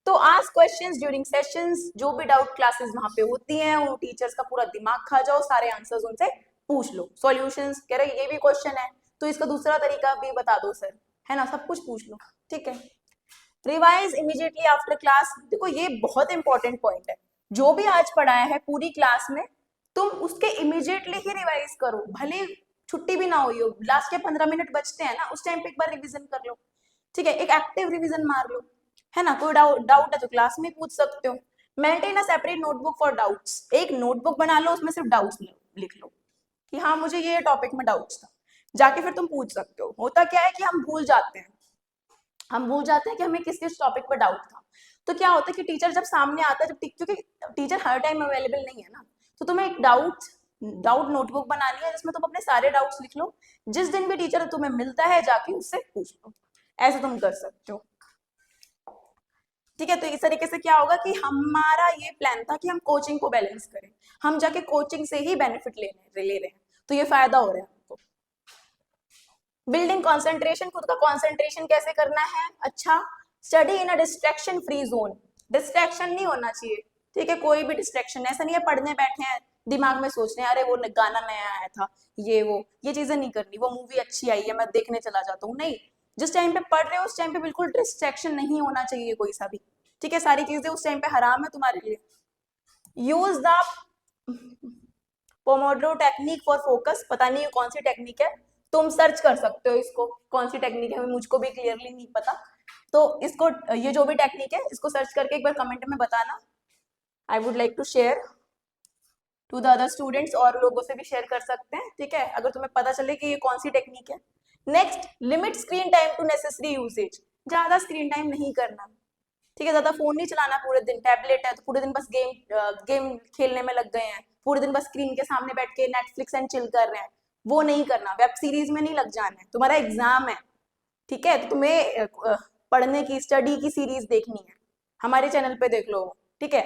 तो आस्क क्वेश्चंस ड्यूरिंग सेशंस, जो भी डाउट क्लासेस वहां पे होती हैं वो टीचर्स का पूरा दिमाग खा जाओ, सारे आंसर्स उनसे पूछ लो, सॉल्यूशंस कह रहे ये भी क्वेश्चन है तो इसका दूसरा तरीका भी बता दो सर, है ना, सब कुछ पूछ लो, ठीक है। रिवाइज इमीडिएटली आफ्टर क्लास, देखो ये बहुत इंपॉर्टेंट पॉइंट है, जो भी आज पढ़ाया है पूरी क्लास में तुम उसके इमीडिएटली ही रिवाइज करो, भले छुट्टी भी ना हुई हो, लास्ट के 15 मिनट बचते हैं ना उस टाइम पे एक बार रिवीजन कर लो, ठीक है, एक एक्टिव रिवीजन मार लो, है ना, कोई डाउट है तो क्लास में पूछ सकते हो। Maintain a separate notebook for doubts, एक नोटबुक बना लो उसमें सिर्फ डाउट्स लिख लो कि हाँ मुझे ये टॉपिक में डाउट्स था, जाके फिर तुम पूछ सकते हो। होता क्या है कि हम भूल जाते हैं, हम भूल जाते हैं कि हमें किस किस टॉपिक पर डाउट था, तो क्या होता है कि टीचर जब सामने आता है, जब क्योंकि टीचर हर टाइम अवेलेबल नहीं है ना, तो तुम्हें एक डाउट नोटबुक बनानी है जिसमें तुम अपने सारे डाउट्स लिख लो, जिस दिन भी टीचर तुम्हें मिलता है जाके उससे पूछ लो, ऐसे तुम कर सकते हो, ठीक है। तो इस तरीके से क्या होगा कि हमारा ये प्लान था कि हम कोचिंग को बैलेंस करें, हम जाके कोचिंग से ही बेनिफिट ले रहे हैं, तो ये फायदा हो रहा है हमको। बिल्डिंग कॉन्सेंट्रेशन, खुद का कॉन्सेंट्रेशन कैसे करना है, अच्छा, study in a distraction free zone, distraction नहीं होना चाहिए, ठीक है, कोई भी डिस्ट्रैक्शन, ऐसा नहीं है पढ़ने बैठे हैं दिमाग में सोच रहे हैं अरे वो गाना नया आया था, ये चीजें नहीं करनी, वो मूवी अच्छी आई है मैं देखने चला जाता हूँ, नहीं, जिस टाइम पे पढ़ रहे हो उस टाइम पे बिल्कुल डिस्ट्रैक्शन नहीं होना चाहिए कोई सा भी, ठीक है, सारी चीजें उस टाइम पे हराम है तुम्हारे लिए। Use the pomodoro technique for focus, पता नहीं कौन सी टेक्निक है, तुम सर्च कर सकते हो इसको, कौन सी टेक्निक है मुझको भी क्लियरली नहीं पता, तो इसको ये जो भी टेक्निक है इसको सर्च करके एक बार कमेंट में बताना, I would like to share to the other students, और लोगों से भी शेयर कर सकते हैं, ठीक है, अगर तुम्हें पता चले कि ये कौन सी टेक्निक है। Next, limit screen time to necessary usage, ज्यादा स्क्रीन टाइम नहीं करना, ठीक है, ज्यादा फोन नहीं चलाना पूरे दिन, टैबलेट है तो पूरे दिन बस गेम खेलने में लग गए हैं, पूरे दिन बस स्क्रीन के सामने बैठ के नेटफ्लिक्स एंड चिल कर रहे हैं, वो नहीं करना, वेब सीरीज में नहीं लग जाना है, तुम्हारा एग्जाम है, ठीक है, तो तुम्हें पढ़ने की स्टडी की सीरीज देखनी है, हमारे चैनल पे देख लो, ठीक है,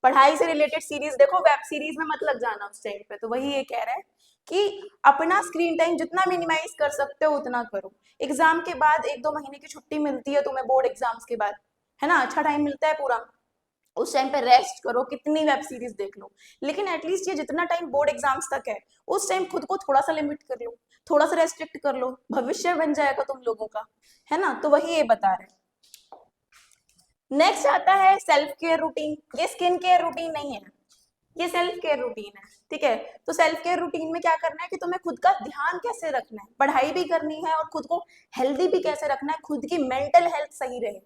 पढ़ाई से रिलेटेड सीरीज देखो, वेब सीरीज में मत लग जाना उस टाइम पे, तो वही ये कह रहा है कि अपना स्क्रीन टाइम जितना मिनिमाइज कर सकते हो उतना करो, एग्जाम के बाद 1-2 महीने की छुट्टी मिलती है तुम्हें बोर्ड एग्जाम्स के बाद, है ना, अच्छा टाइम मिलता है पूरा, उस टाइम पे रेस्ट करो, कितनी वेब सीरीज देख लो, लेकिन एटलीस्ट ये जितना टाइम बोर्ड एग्जाम्स तक है उस टाइम खुद को थोड़ा सा लिमिट कर लो, थोड़ा सा रेस्ट्रिक्ट कर लो, भविष्य बन जाएगा तुम लोगों का, है ना, तो वही ये बता रहे हैं। नेक्स्ट आता है सेल्फ केयर रूटीन, ये स्किन केयर रूटीन नहीं है, ये सेल्फ केयर रूटीन है, ठीक है, तो सेल्फ केयर रूटीन में क्या करना है कि तुम्हें खुद का ध्यान कैसे रखना है, पढ़ाई भी करनी है और खुद को हेल्दी भी कैसे रखना है, खुद की मेंटल हेल्थ सही रहे,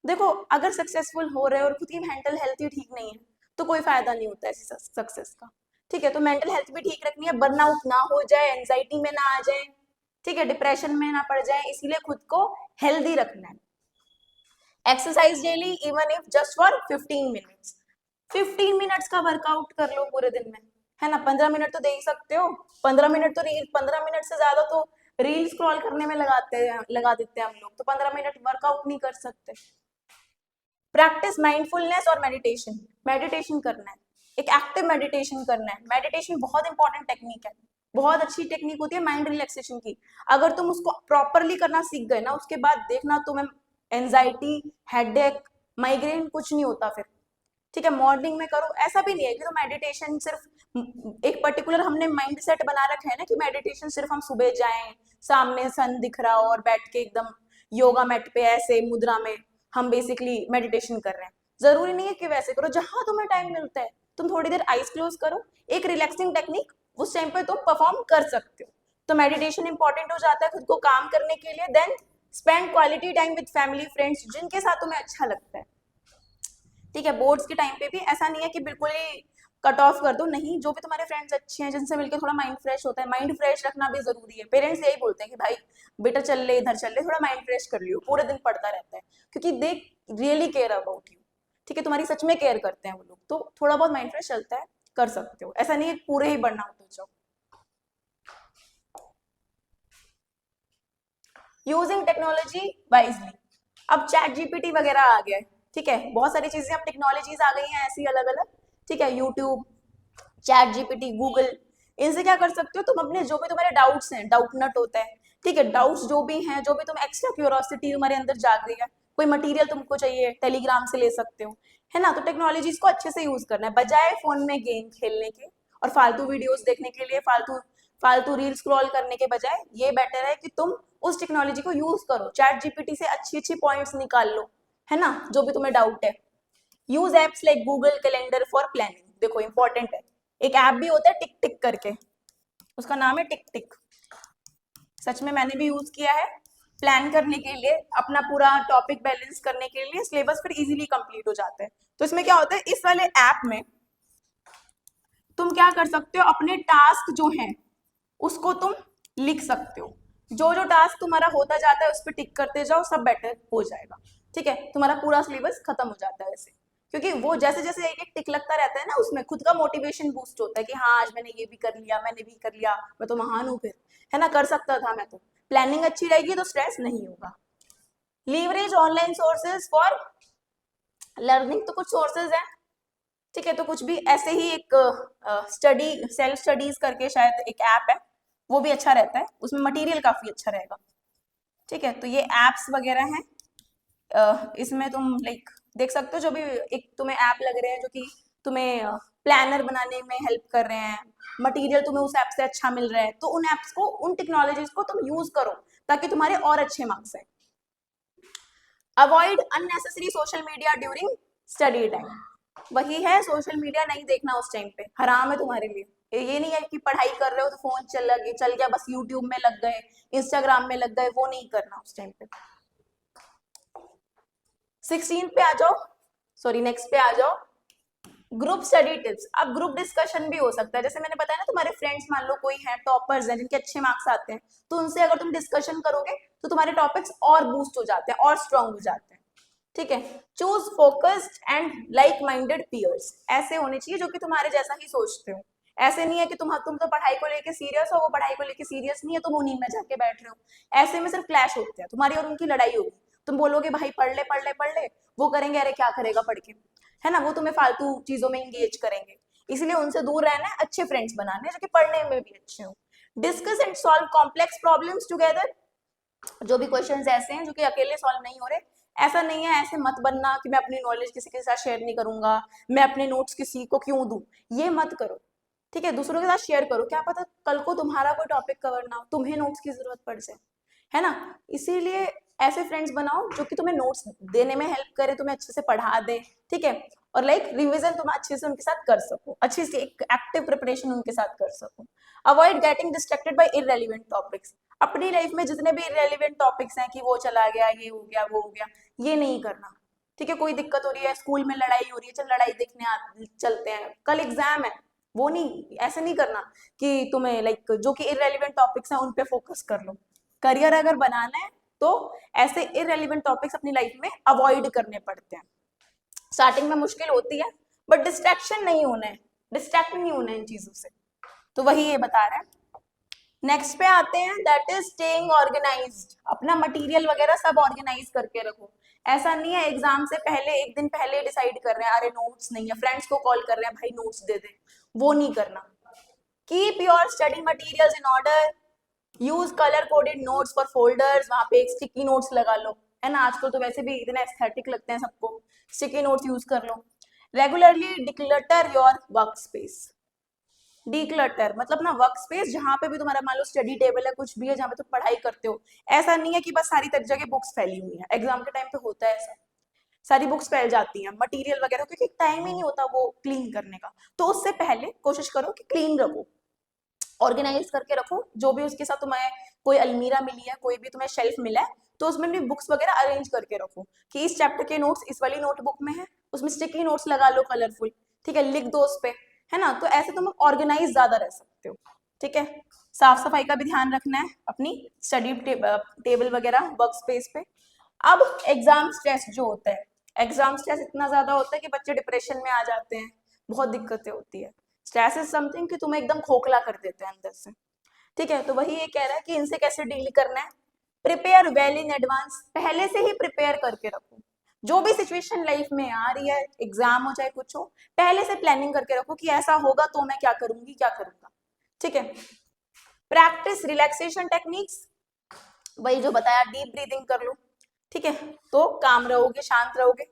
देखो अगर सक्सेसफुल हो रहे हो और खुद की मेंटल हेल्थ ही ठीक नहीं है तो कोई फायदा नहीं होता है सक्सेस का, ठीक है, तो मेंटल हेल्थ भी ठीक रखनी है, बर्नआउट ना हो जाए, एंजाइटी में ना आ जाए, ठीक है, डिप्रेशन में ना पड़ जाए, इसीलिए खुद को हेल्दी रखना है। Exercise daily even if just for 15 minutes, 15 minutes का वर्कआउट कर लो पूरे दिन में, है ना, 15 मिनट तो दे ही सकते हो, 15 मिनट तो रील, 15 मिनट से ज्यादा तो रील स्क्रॉल करने में लगा देते हैं हम लोग, तो 15 मिनट वर्कआउट नहीं कर सकते। प्रैक्टिस माइंडफुलनेस और मेडिटेशन, मेडिटेशन करना है, एक एक्टिव मेडिटेशन करना है, मेडिटेशन बहुत इंपॉर्टेंट टेक्निक है, बहुत अच्छी टेक्निक होती है माइंड रिलैक्सेशन की। अगर तुम उसको प्रॉपरली करना सीख गए ना, उसके बाद देखना तुम्हें एंजाइटी, हेडेक, माइग्रेन कुछ नहीं होता फिर। ठीक है, मॉर्निंग में करो। ऐसा भी नहीं है कि तो मेडिटेशन सिर्फ एक पर्टिकुलर हमने माइंड सेट बना रखा है ना कि मेडिटेशन सिर्फ हम सुबह जाएं, सामने सन दिख रहा हो और बैठ के एकदम योगा मैट पे ऐसे मुद्रा में हम बेसिकली मेडिटेशन कर रहे हैं। जरूरी नहीं है कि वैसे करो, जहां तुम्हें टाइम मिलता है तुम थोड़ी देर आइज क्लोज करो, एक रिलैक्सिंग टेक्निक उस टाइम पे तुम परफॉर्म कर सकते हो। तो मेडिटेशन इंपॉर्टेंट हो जाता है खुद को काम करने के लिए। Then spend quality time with family friends, जिनके साथ तुम्हें अच्छा लगता है। ठीक है, बोर्ड्स के टाइम पे भी ऐसा नहीं है कि बिल्कुल ही कट ऑफ कर दो, नहीं, जो भी तुम्हारे फ्रेंड्स अच्छे हैं जिनसे मिलकर थोड़ा माइंड फ्रेश होता है, माइंड फ्रेश रखना भी जरूरी है। पेरेंट्स यही बोलते हैं कि भाई बेटा चल ले, इधर चल ले, थोड़ा माइंड फ्रेश कर लियो, पूरे दिन पढ़ता रहता है, क्योंकि they really care about you. ठीक है, तुम्हारी सच में केयर करते हैं वो लोग, तो थोड़ा बहुत माइंड फ्रेश चलता है, कर सकते हो, ऐसा नहीं है पूरे ही बर्न आउट हो जाओ। यूजिंग टेक्नोलॉजी वाइजली, अब चैट जीपीटी वगैरह आ गया है। ठीक है, बहुत सारी चीजें अब टेक्नोलॉजीज आ गई हैं ऐसी अलग अलग। ठीक है, यूट्यूब, चैट जीपीटी, गूगल, इनसे क्या कर सकते हो तुम अपने जो भी तुम्हारे डाउट्स हैं, डाउट नट होता है, ठीक है, डाउट्स जो भी हैं, जो भी तुम एक्स्ट्रा क्यूरोसिटी तुम्हारे अंदर जाग रही है, कोई मटेरियल तुमको चाहिए टेलीग्राम से ले सकते हो, है ना। तो टेक्नोलॉजीज को अच्छे से यूज करना है, बजाय फोन में गेम खेलने के और फालतू वीडियोस देखने के लिए, फालतू फालतू रील स्क्रॉल करने के बजाय ये बेटर है कि तुम उस टेक्नोलॉजी को यूज करो, चैट जीपीटी से अच्छी अच्छी पॉइंट्स निकाल लो, है ना, जो भी तुम्हें डाउट है। Use apps like Google calendar for planning, देखो इंपॉर्टेंट है, एक ऐप भी होता है टिक टिक करके, उसका नाम है टिक टिक, सच में मैंने भी यूज किया है प्लान करने के लिए, अपना पूरा टॉपिक बैलेंस करने के लिए, सिलेबस फिर इजीली कंप्लीट हो जाता है। तो इसमें क्या होता है, इस वाले ऐप में तुम क्या कर सकते हो, अपने टास्क जो हैं उसको तुम लिख सकते हो, जो जो टास्क तुम्हारा होता जाता है उस पर टिक करते जाओ, सब बेटर हो जाएगा। ठीक है, तुम्हारा पूरा सिलेबस खत्म हो जाता है ऐसे, क्योंकि वो जैसे जैसे एक एक टिक लगता रहता है ना, उसमें खुद का मोटिवेशन बूस्ट होता है कि हाँ आज मैंने ये भी कर लिया, मैंने भी कर लिया, मैं तो महान हूँ फिर, है ना, कर सकता था मैं तो। प्लानिंग अच्छी रहेगी तो स्ट्रेस नहीं होगा। Leverage online sources for learning, तो कुछ सोर्सेज हैं। ठीक है, तो कुछ भी ऐसे ही एक स्टडी सेल्फ स्टडीज करके शायद एक ऐप है, वो भी अच्छा रहता है, उसमें मटेरियल काफी अच्छा रहेगा। ठीक है, तो ये एप्स वगैरह हैं, इसमें तुम लाइक देख सकते हो, जो भी एक तुम्हें ऐप लग रहे हैं जो कि तुम्हें प्लानर बनाने में हेल्प कर रहे हैं, मटेरियल तुम्हें उस ऐप से अच्छा मिल रहा है, तो उन ऐप्स को, उन टेक्नोलॉजीज को तुम यूज करो ताकि तुम्हारे और अच्छे मार्क्स आए। Avoid unnecessary social media during study time, वही है, सोशल मीडिया नहीं देखना उस टाइम पे, हराम है तुम्हारे लिए। ये नहीं है कि पढ़ाई कर रहे हो तो फोन चल गया, बस यूट्यूब में लग गए, इंस्टाग्राम में लग गए, वो नहीं करना उस टाइम पे। 16 पे आ जाओ, सॉरी नेक्स्ट पे आ जाओ, ग्रुप स्टडी टिप्स। अब ग्रुप डिस्कशन भी हो सकता है, जैसे मैंने बताया ना, तुम्हारे फ्रेंड्स मान लो कोई है टॉपर्स हैं जिनके अच्छे मार्क्स आते हैं, तो उनसे अगर तुम डिस्कशन करोगे तो तुम्हारे टॉपिक्स और बूस्ट हो जाते हैं और स्ट्रांग हो जाते हैं। ठीक है, choose focused and like minded peers, ऐसे होने चाहिए जो कि तुम्हारे जैसा ही सोचते हो। ऐसे नहीं है कि तुम तो पढ़ाई को लेके सीरियस हो, वो पढ़ाई को लेके सीरियस नहीं है, तुम उन्हीं में जाके बैठ रहे हो, ऐसे में सिर्फ क्लैश होते हैं, तुम्हारी और उनकी लड़ाई होगी। तुम बोलोगे भाई पढ़ ले पढ़ ले पढ़ ले, वो करेंगे अरे क्या करेगा पढ़ के, है ना, वो तुम्हें फालतू चीजों में इंगेज करेंगे। इसलिए उनसे दूर रहना है, अच्छे फ्रेंड्स बनाने जो कि पढ़ने में भी अच्छे हो। Discuss and solve complex problems together, जो भी क्वेश्चंस ऐसे हैं जो कि अकेले सॉल्व नहीं हो रहे, ऐसा नहीं है, ऐसे मत बनना कि मैं अपनी नॉलेज किसी के साथ शेयर नहीं करूंगा, मैं अपने नोट्स किसी को क्यों दूं, ये मत करो। ठीक है, दूसरों के साथ शेयर करो, क्या पता कल को तुम्हारा कोई टॉपिक कवर ना हो, तुम्हें नोट्स की जरूरत पड़ जाए, है ना। इसीलिए ऐसे फ्रेंड्स बनाओ जो कि तुम्हें नोट्स देने में हेल्प करे, तुम्हें अच्छे से पढ़ा दे, ठीक है, और लाइक रिविजन तुम अच्छे से उनके साथ कर सको, अच्छी से एक एक्टिव प्रिपरेशन उनके साथ कर सको। Avoid getting distracted by irrelevant topics, अपनी लाइफ में जितने भी इररेलेवेंट टॉपिक्स हैं कि वो चला गया, ये हो गया, वो हो गया, ये नहीं करना। ठीक है, कोई दिक्कत हो रही है, स्कूल में लड़ाई हो रही है, चल लड़ाई देखने चलते हैं, कल एग्जाम है, वो नहीं, ऐसे नहीं करना कि तुम्हें लाइक जो कि इररेलेवेंट टॉपिक्स हैं उन पे फोकस कर लो। करियर अगर बनाना है तो ऐसे इररेलेवेंट टॉपिक्स अपनी लाइफ में अवॉइड करने पड़ते हैं। स्टार्टिंग में मुश्किल होती है, बट डिस्ट्रैक्शन नहीं होना है, डिस्ट्रैक्ट नहीं होना है इन चीजों से, तो वही ये बता रहे हैं। नेक्स्ट पे आते हैं, दैट इज स्टेइंग ऑर्गेनाइज्ड, अपना मटेरियल वगैरह सब ऑर्गेनाइज करके रखो। ऐसा नहीं है एग्जाम से पहले एक दिन पहले डिसाइड कर रहे हैं, अरे नोट्स नहीं है, फ्रेंड्स को कॉल कर रहे हैं भाई नोट्स दे दे, वो नहीं करना। Keep your study materials in order, use colour coded notes for folders, वहां पे एक स्टिकी नोट्स लगा लो, है ना, आजकल तो वैसे भी इतने एस्थेटिक लगते हैं सबको, स्टिकी नोट्स यूज कर लो। Regularly declutter your work space, declutter मतलब ना वर्क स्पेस जहां पे भी तुम्हारा मान लो स्टडी टेबल है, कुछ भी है जहां पे तुम पढ़ाई करते हो, ऐसा नहीं है कि बस सारी जगह बुक्स फैली हुई है, एग्जाम के टाइम पे होता है ऐसा, सारी बुक्स फैल जाती हैं, मटेरियल वगैरह, क्योंकि टाइम ही नहीं होता वो क्लीन करने का। तो उससे पहले कोशिश करो कि क्लीन रखो, ऑर्गेनाइज करके रखो, जो भी उसके साथ तुम्हें कोई अलमीरा मिली है, कोई भी तुम्हें शेल्फ मिला है, तो उसमें भी बुक्स वगैरह अरेंज करके रखो कि इस चैप्टर के नोट्स इस वाली नोटबुक में है, उसमें स्टिकी नोट्स लगा लो कलरफुल, ठीक है, लिख दो उस पे, है ना, तो ऐसे तुम ऑर्गेनाइज ज्यादा रह सकते हो, ठीक है। साफ सफाई का भी ध्यान रखना है अपनी स्टडी टेबल वगैरह वर्क स्पेस पे। अब एग्जाम स्ट्रेस जो होता है, एग्जाम स्ट्रेस इतना ज्यादा होता है कि बच्चे डिप्रेशन में आ जाते हैं, बहुत दिक्कतें होती है। स्ट्रेस इज समथिंग कि तुम्हें एकदम खोखला कर देते हैं अंदर से, ठीक है। तो वही ये कह रहा है कि इनसे कैसे डील करना है। प्रिपेयर वेल इन एडवांस, पहले से ही प्रिपेयर करके रखो, जो भी सिचुएशन लाइफ में आ रही है, एग्जाम हो चाहे कुछ हो, पहले से प्लानिंग करके रखो कि ऐसा होगा तो मैं क्या करूंगी, क्या करूंगा, ठीक है। प्रैक्टिस रिलैक्सेशन टेक्निक्स, वही जो बताया, डीप ब्रीदिंग कर लो, ठीक है, तो काम रहोगे, शांत रहोगे।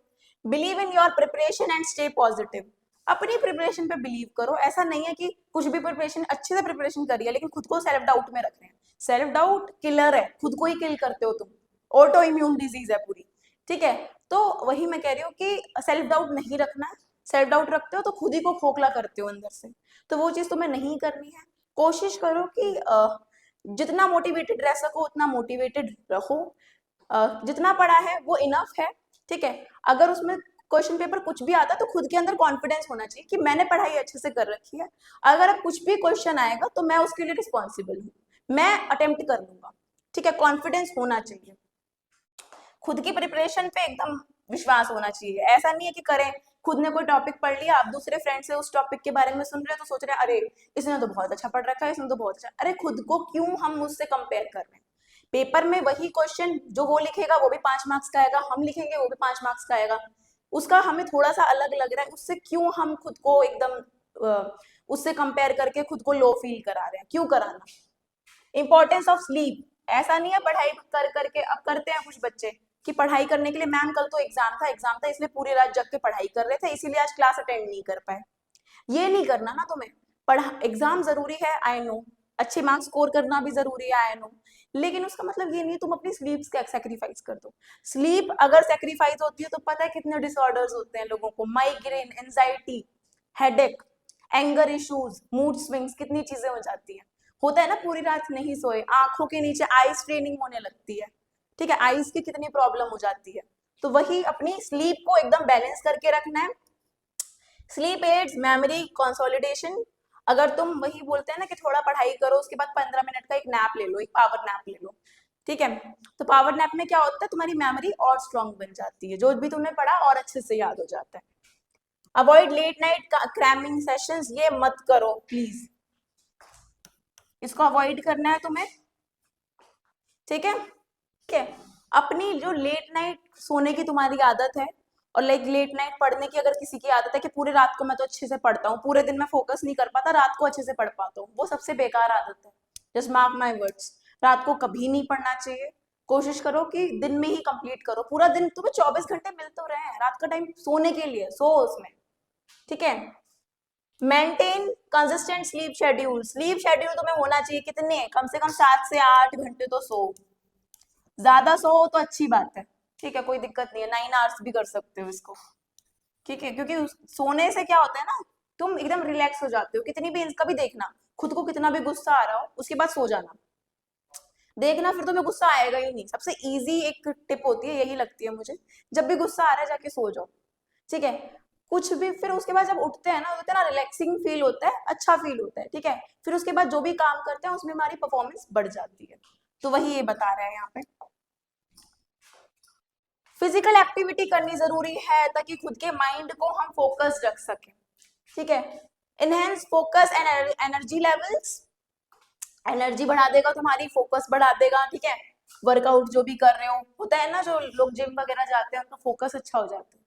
Believe in your preparation and stay positive, अपनी प्रिपरेशन पे बिलीव करो, ऐसा नहीं है कि कुछ भी प्रिपरेशन अच्छे से प्रिपरेशन करिए लेकिन खुद को सेल्फ डाउट में रख रहे हैं, सेल्फ डाउट किलर है, खुद को ही किल करते हो तुम, ऑटो इम्यून डिजीज है पूरी, ठीक है। तो वही मैं कह रही हूँ कि सेल्फ डाउट नहीं रखना है, सेल्फ डाउट रखते हो तो खुद ही को खोखला करते हो अंदर से, तो वो चीज तुम्हें नहीं करनी है। कोशिश करो कि जितना मोटिवेटेड रह सको उतना मोटिवेटेड रहो, जितना पढ़ा है वो इनफ है, ठीक है। अगर उसमें क्वेश्चन पेपर कुछ भी आता है तो खुद के अंदर कॉन्फिडेंस होना चाहिए कि मैंने पढ़ाई अच्छे से कर रखी है, अगर अब कुछ भी क्वेश्चन आएगा तो मैं उसके लिए रिस्पॉन्सिबल हूँ, मैं अटेम्प्ट कर लूंगा, ठीक है, कॉन्फिडेंस होना चाहिए, खुद की प्रिपरेशन पे एकदम विश्वास होना चाहिए। ऐसा नहीं है कि करें, खुद ने कोई टॉपिक पढ़ लिया, आप दूसरे फ्रेंड से उस टॉपिक के बारे में सुन रहे हैं तो सोच रहे हैं अरे इसने तो बहुत अच्छा पढ़ रखा है, इसने तो बहुत अच्छा, अरे खुद को क्यों हम उससे कंपेयर कर रहे हैं। पेपर में वही क्वेश्चन जो वो लिखेगा वो भी 5 मार्क्स का आएगा, हम लिखेंगे वो भी 5 मार्क्स का आएगा, उसका हमें थोड़ा सा अलग लग रहा है, उससे क्यों हम खुद को एकदम उससे कंपेयर करके खुद को लो फील करा रहे हैं, क्यों कराना। इंपॉर्टेंस ऑफ स्लीप, ऐसा नहीं है पढ़ाई कर करके, अब करते हैं कुछ बच्चे कि पढ़ाई करने के लिए मैम कल तो एग्जाम था इसलिए पूरी रात जग के पढ़ाई कर रहे थे इसीलिए आज क्लास अटेंड नहीं कर पाए, ये नहीं करना ना तुम्हें। पढ़ा एग्जाम जरूरी है आई नो, अच्छे मार्क्स स्कोर करना भी जरूरी है आई नो, लेकिन उसका मतलब ये नहीं तुम अपनी स्लीप सेक्रीफाइस कर दो। स्लीप अगर सेक्रीफाइस होती है तो पता है कितने डिसऑर्डर्स होते हैं लोगों को, migraine, anxiety, headache, anger issues, mood swings, कितनी चीजें हो जाती हैं, होता है ना, पूरी रात नहीं सोए, आंखों के नीचे आई स्ट्रेनिंग होने लगती है, ठीक है, आईज की कितनी प्रॉब्लम हो जाती है। तो वही अपनी स्लीप को एकदम बैलेंस करके रखना है। स्लीप एड्स मेमोरी कंसोलिडेशन, अगर तुम वही बोलते हैं ना कि थोड़ा पढ़ाई करो उसके बाद 15 मिनट का एक नैप ले लो, एक पावर नैप ले लो, ठीक है, तो पावर नैप में क्या होता है तुम्हारी मेमोरी और स्ट्रांग बन जाती है, जो भी तुमने पढ़ा और अच्छे से याद हो जाता है। Avoid late night cramming sessions, ये मत करो प्लीज, इसको अवॉइड करना है तुम्हें, ठीक है, ठीक है। अपनी जो लेट नाइट सोने की तुम्हारी आदत है और लाइक लेट नाइट पढ़ने की अगर किसी की आदत है कि पूरे रात को मैं तो अच्छे से पढ़ता हूँ, पूरे दिन में फोकस नहीं कर पाता, रात को अच्छे से पढ़ पाता हूँ, वो सबसे बेकार आदत है, जस्ट मार्क माई वर्ड्स, रात को कभी नहीं पढ़ना चाहिए। कोशिश करो कि दिन में ही कंप्लीट करो, पूरा दिन तुम्हें 24 घंटे मिल तो रहे हैं, रात का टाइम सोने के लिए सो उसमें, ठीक है। मेंटेन कंसिस्टेंट स्लीप शेड्यूल तुम्हें होना चाहिए, कितने, कम से कम 7 से 8 घंटे तो सो, ज्यादा सो तो अच्छी बात है, ठीक है, कोई दिक्कत नहीं है, 9 आवर्स भी कर सकते हो इसको, ठीक है, क्योंकि सोने से क्या होता है ना, तुम एकदम रिलैक्स हो जाते हो, कितनी भी कभी देखना खुद को कितना भी गुस्सा आ रहा हो उसके बाद सो जाना, देखना फिर तुम्हें गुस्सा आएगा ही नहीं, सबसे इजी एक टिप होती है यही लगती है मुझे, जब भी गुस्सा आ रहा है जाके सो जाओ, ठीक है, कुछ भी, फिर उसके बाद जब उठते हैं ना होता है ना, रिलैक्सिंग फील होता है, अच्छा फील होता है, ठीक है, फिर उसके बाद जो भी काम करते हैं उसमें हमारी परफॉर्मेंस बढ़ जाती है, तो वही ये बता रहे हैं यहाँ पे। फिजिकल एक्टिविटी करनी जरूरी है ताकि खुद के माइंड को हम फोकस रख सकें, ठीक है। Enhance focus and energy levels, energy बढ़ा देगा तुम्हारी, फोकस बढ़ा देगा, ठीक है, वर्कआउट जो भी कर रहे हो, होता है ना जो लोग जिम वगैरह जाते हैं उनका फोकस अच्छा हो जाता है,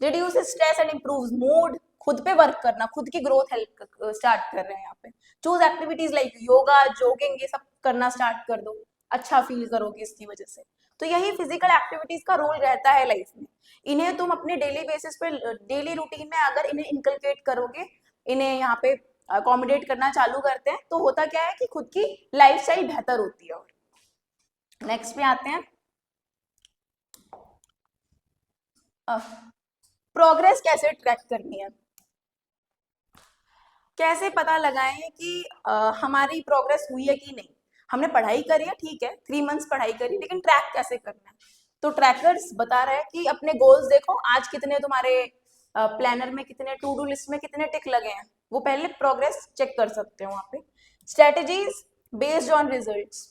reduce stress and improves mood, खुद पे वर्क करना, खुद की ग्रोथ हेल्प स्टार्ट कर रहे हैं यहाँ पे। Choose activities like yoga, jogging, ये सब करना स्टार्ट कर दो, अच्छा फील करोगे इसकी वजह से। तो यही फिजिकल एक्टिविटीज का रोल रहता है लाइफ में। इन्हें तुम अपने डेली बेसिस पे, डेली रूटीन में अगर इन्हें इनकलकेट करोगे, इन्हें यहाँ पे अकोमोडेट करना चालू करते हैं, तो होता क्या है कि खुद की लाइफस्टाइल बेहतर होती है। और नेक्स्ट पे आते हैं, प्रोग्रेस कैसे ट्रैक करनी है, कैसे पता लगाएं कि हमारी प्रोग्रेस हुई है कि नहीं। हमने पढ़ाई करी है, ठीक है, 3 मंथ्स पढ़ाई करी, लेकिन ट्रैक कैसे करना है। तो ट्रैकर्स बता रहे हैं कि अपने गोल्स देखो, आज कितने तुम्हारे प्लानर में, कितने टू डू लिस्ट में कितने टिक लगे हैं, वो पहले प्रोग्रेस चेक कर सकते हो वहाँ पे। Strategies based on results,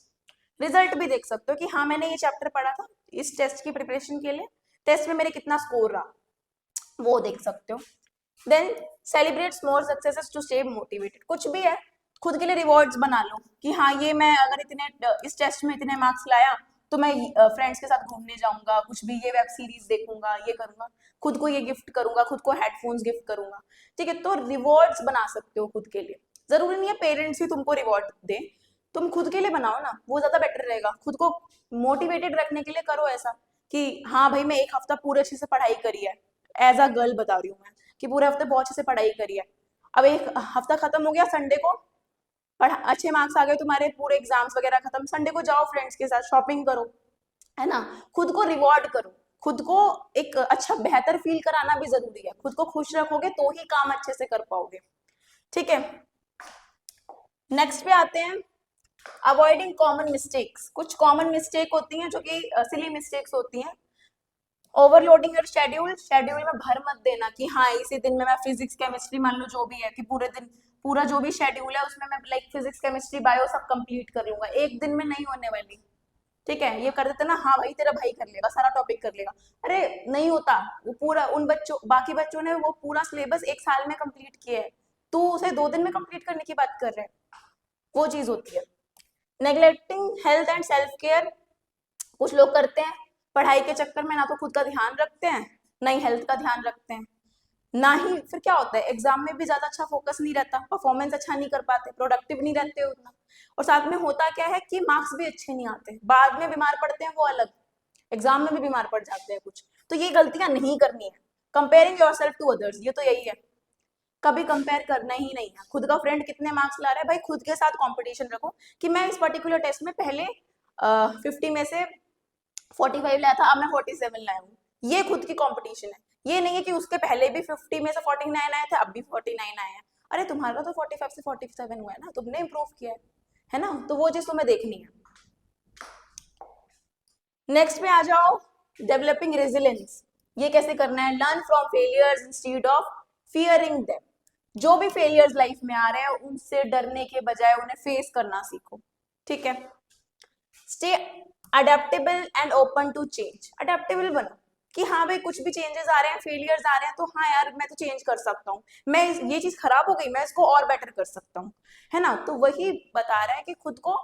result भी देख सकते हो कि हाँ मैंने ये चैप्टर पढ़ा था इस टेस्ट की प्रिपरेशन के लिए, टेस्ट में मेरे कितना स्कोर रहा, वो देख सकते हो। Then celebrate small successes to stay motivated, कुछ भी है खुद के लिए रिवॉर्ड्स बना लो कि हाँ ये मैं अगर इतने इस टेस्ट में इतने मार्क्स लाया तो मैं फ्रेंड्स के साथ घूमने जाऊंगा, कुछ भी ये वेब सीरीज देखूंगा, ये करूंगा, खुद को ये गिफ्ट करूंगा, खुद को हेडफोन्स गिफ्ट करूंगा, ठीक है। तो रिवॉर्ड्स बना सकते हो खुद के लिए, जरूरी नहीं है पेरेंट्स ही तुमको रिवॉर्ड दे, तुम खुद के लिए बनाओ ना, वो ज्यादा बेटर रहेगा। खुद को मोटिवेटेड रखने के लिए करो ऐसा कि हाँ भाई मैं एक हफ्ता पूरे अच्छे से पढ़ाई करी है, एज अ गर्ल बता रही हूँ मैं कि पूरे हफ्ते बहुत अच्छे से पढ़ाई करी है, अब एक हफ्ता खत्म हो गया, संडे को पढ़ा, अच्छे मार्क्स आ गए तुम्हारे, पूरे एग्जाम्स वगैरह खत्म, संडे को जाओ फ्रेंड्स के साथ शॉपिंग करो, है ना, खुद को रिवॉर्ड करो, खुद को एक अच्छा बेहतर फील कराना भी जरूरी है। खुद को खुश रखोगे तो ही काम अच्छे से कर पाओगे, ठीक है। नेक्स्ट पे आते हैं, अवॉइडिंग कॉमन मिस्टेक्स। कुछ कॉमन मिस्टेक होती हैं जो कि सिली मिस्टेक्स होती हैं। ओवरलोडिंग योर शेड्यूल, शेड्यूल में भर मत देना कि हाँ इसी दिन में मैं फिजिक्स केमिस्ट्री, मान लो जो भी है कि पूरे दिन पूरा जो भी शेड्यूल है उसमें मैं लाइक फिजिक्स केमिस्ट्री बायो सब कंप्लीट कर लूंगा, एक दिन में नहीं होने वाली, ठीक है। ये कर देते ना, हाँ भाई तेरा भाई कर लेगा, सारा टॉपिक कर लेगा, अरे नहीं होता। वो पूरा उन बच्चों, बाकी बच्चों ने वो पूरा सिलेबस एक साल में कंप्लीट किया है, तो उसे 2 दिन में कंप्लीट करने की बात कर रहे हैं, वो चीज होती है। Neglecting health and self care, कुछ लोग करते हैं पढ़ाई के चक्कर में ना तो खुद का ध्यान रखते हैं, ना ही हेल्थ का ध्यान रखते हैं, ना ही फिर क्या होता है एग्जाम में भी ज्यादा अच्छा फोकस नहीं रहता, परफॉर्मेंस अच्छा नहीं कर पाते, प्रोडक्टिव नहीं रहते उतना, और साथ में होता क्या है कि मार्क्स भी अच्छे नहीं आते, बाद में बीमार पड़ते हैं वो अलग, एग्जाम में भी बीमार पड़ जाते हैं कुछ। तो ये गलतियां नहीं करनी है। कंपेयरिंग योरसेल्फ टू अदर्स, ये तो यही है, कभी कंपेयर करना ही नहीं है। खुद का फ्रेंड कितने मार्क्स ला रहा है, भाई खुद के साथ कंपटीशन रखो कि मैं इस पर्टिकुलर टेस्ट में पहले 50 में से 45 लाया था, अब मैं 47 लाया हूँ, ये खुद की कंपटीशन है। ये नहीं है कि उसके पहले भी 50 में से 49 आए थे, अब भी 49 आए हैं, अरे तुम्हारा तो 45 से 47 हुआ है ना, तुमने इंप्रूव किया है ना, तो वो चीज तुम्हें देखनी है। नेक्स्ट पे आ जाओ, डेवलपिंग रेजिलियंस, ये कैसे करना है, learn from failures instead of fearing them. जो भी फेलियर्स लाइफ में आ रहे हैं उनसे डरने के बजाय उन्हें फेस करना सीखो, ठीक है। Stay adaptable and open to change, adaptable बनो कि हाँ भाई कुछ भी चेंजेस आ रहे हैं, फेलियर्स आ रहे हैं, तो हाँ यार मैं तो चेंज कर सकता हूँ, मैं ये चीज खराब हो गई मैं इसको और बेटर कर सकता हूँ, है ना। तो वही बता रहा है कि खुद को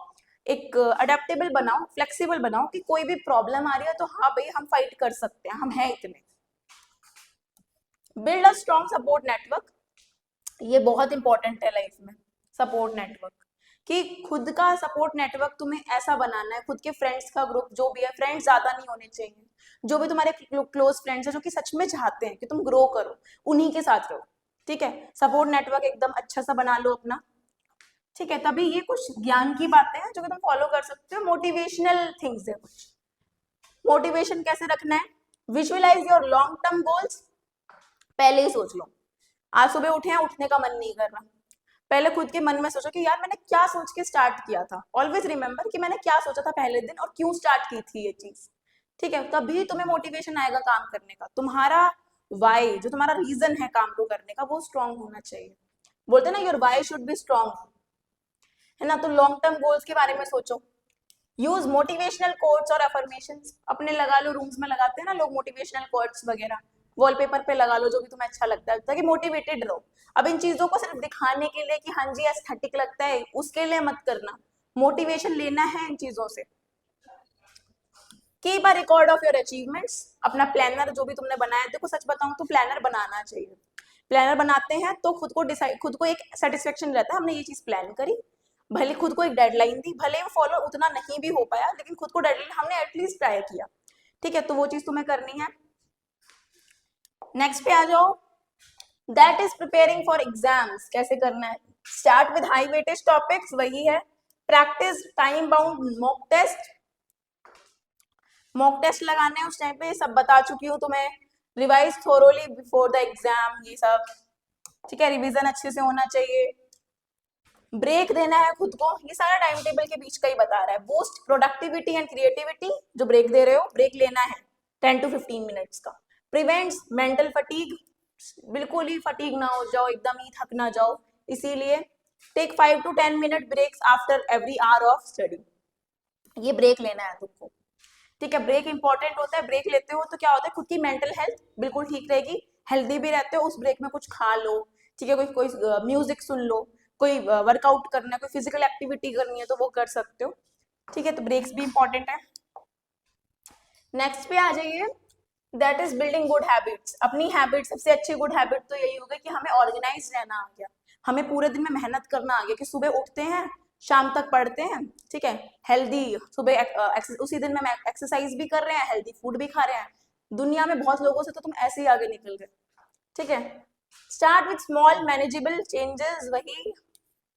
एक अडेप्टेबल बनाओ, फ्लेक्सिबल बनाओ कि कोई भी प्रॉब्लम आ रही है तो हाँ भाई हम फाइट कर सकते हैं, हम हैं इतने। Build a strong support network, ये बहुत इंपॉर्टेंट है लाइफ में, सपोर्ट नेटवर्क, कि खुद का सपोर्ट नेटवर्क तुम्हें ऐसा बनाना है, खुद के फ्रेंड्स का ग्रुप जो भी है, फ्रेंड्स ज्यादा नहीं होने चाहिए, जो भी तुम्हारे क्लोज फ्रेंड्स है जो कि सच में चाहते हैं कि तुम ग्रो करो, उन्हीं के साथ रहो, ठीक है। सपोर्ट नेटवर्क एकदम अच्छा सा बना लो अपना, ठीक है। तभी ये कुछ ज्ञान की बातें हैं जो कि तुम फॉलो कर सकते हो, मोटिवेशनल थिंग्स है कुछ। मोटिवेशन कैसे रखना है, visualise your long term goals, पहले ही सोच लो, आज सुबह उठे हैं, उठने का मन नहीं कर रहा, पहले खुद के मन में सोचो कि यार मैंने क्या सोच के स्टार्ट किया था, ऑलवेज रिमेंबर कि मैंने क्या सोचा था पहले दिन और क्यों स्टार्ट की थी ये चीज, ठीक है। तभी तुम्हें मोटिवेशन आएगा काम करने का, तुम्हारा वाई, जो तुम्हारा रीजन है काम को करने का, वो स्ट्रांग होना चाहिए। बोलते ना your why should be strong, है ना। तो लॉन्ग टर्म गोल्स के बारे में सोचो, यूज मोटिवेशनल कोट्स और अफर्मेशंस, अपने लगा लो, रूम्स में लगाते हैं ना लोग मोटिवेशनल कोट्स वगैरह, वॉलपेपर पे लगा लो, जो भी तुम्हें अच्छा लगता है, ताकि मोटिवेटेड रहो। अब इन चीजों को सिर्फ दिखाने के लिए कि हाँ जी एस्थेटिक लगता है, उसके लिए मत करना, मोटिवेशन लेना है इन चीजों से। Keep a record of your achievements, अपना प्लानर जो भी तुमने बनाया, देखो सच बताऊं तो प्लानर बनाना चाहिए। प्लानर बनाते हैं तो खुद को डिसाइड, खुद को एक सेटिस्फेक्शन रहता है हमने ये चीज प्लान करी, भले खुद को एक डेडलाइन दी, भले फॉलो उतना नहीं भी हो पाया लेकिन खुद को डेडलाइन हमने एटलीस्ट ट्राई किया, ठीक है, तो वो चीज तुम्हें करनी है। नेक्स्ट पे आ जाओ, that is preparing for exams, कैसे करना है, start with high weightage topics, वही है, practise time bound mock test, mock test लगाने हैं उस टाइम पे, सब बता चुकी हूँ तुम्हें, revise thoroughly before the exam, ये सब ठीक है, रिवीजन अच्छे से होना चाहिए, ब्रेक देना है खुद को, ये सारा टाइम टेबल के बीच का ही बता रहा है, बूस्ट प्रोडक्टिविटी एंड क्रिएटिविटी, जो ब्रेक दे रहे हो ब्रेक लेना है 10 to 15 मिनट्स का, प्रिवेंट्स मेंटल फटीग, बिल्कुल ही फटीग ना हो जाओ, एकदम ही थक ना जाओ, इसीलिए take 5 to 10 minute breaks after every hour of study, ये ब्रेक लेना है तुमको, ठीक है, ब्रेक इंपॉर्टेंट होता है, ब्रेक लेते हो तो क्या होता है खुद की मेंटल हेल्थ बिल्कुल ठीक रहेगी, हेल्दी भी रहते हो, उस ब्रेक में कुछ खा लो, ठीक है, कोई कोई म्यूजिक सुन लो, कोई वर्कआउट करना है, कोई फिजिकल एक्टिविटी करनी है तो वो कर सकते हो, ठीक है, तो ब्रेक्स भी इंपॉर्टेंट है। नेक्स्ट पे आ जाइए, that is building good habits, अपनी हैबिट, सबसे अच्छी गुड हैबिट तो यही होगा कि हमें ऑर्गेनाइज रहना आ गया, हमें पूरे दिन में मेहनत करना आ गया, कि सुबह उठते हैं शाम तक पढ़ते हैं, ठीक है, हेल्दी, सुबह उसी दिन में एक्सरसाइज भी कर रहे हैं, हेल्दी फूड भी खा रहे हैं, दुनिया में बहुत लोगों से तो तुम ऐसे ही आगे निकल गए, ठीक है, start with small manageable changes, वही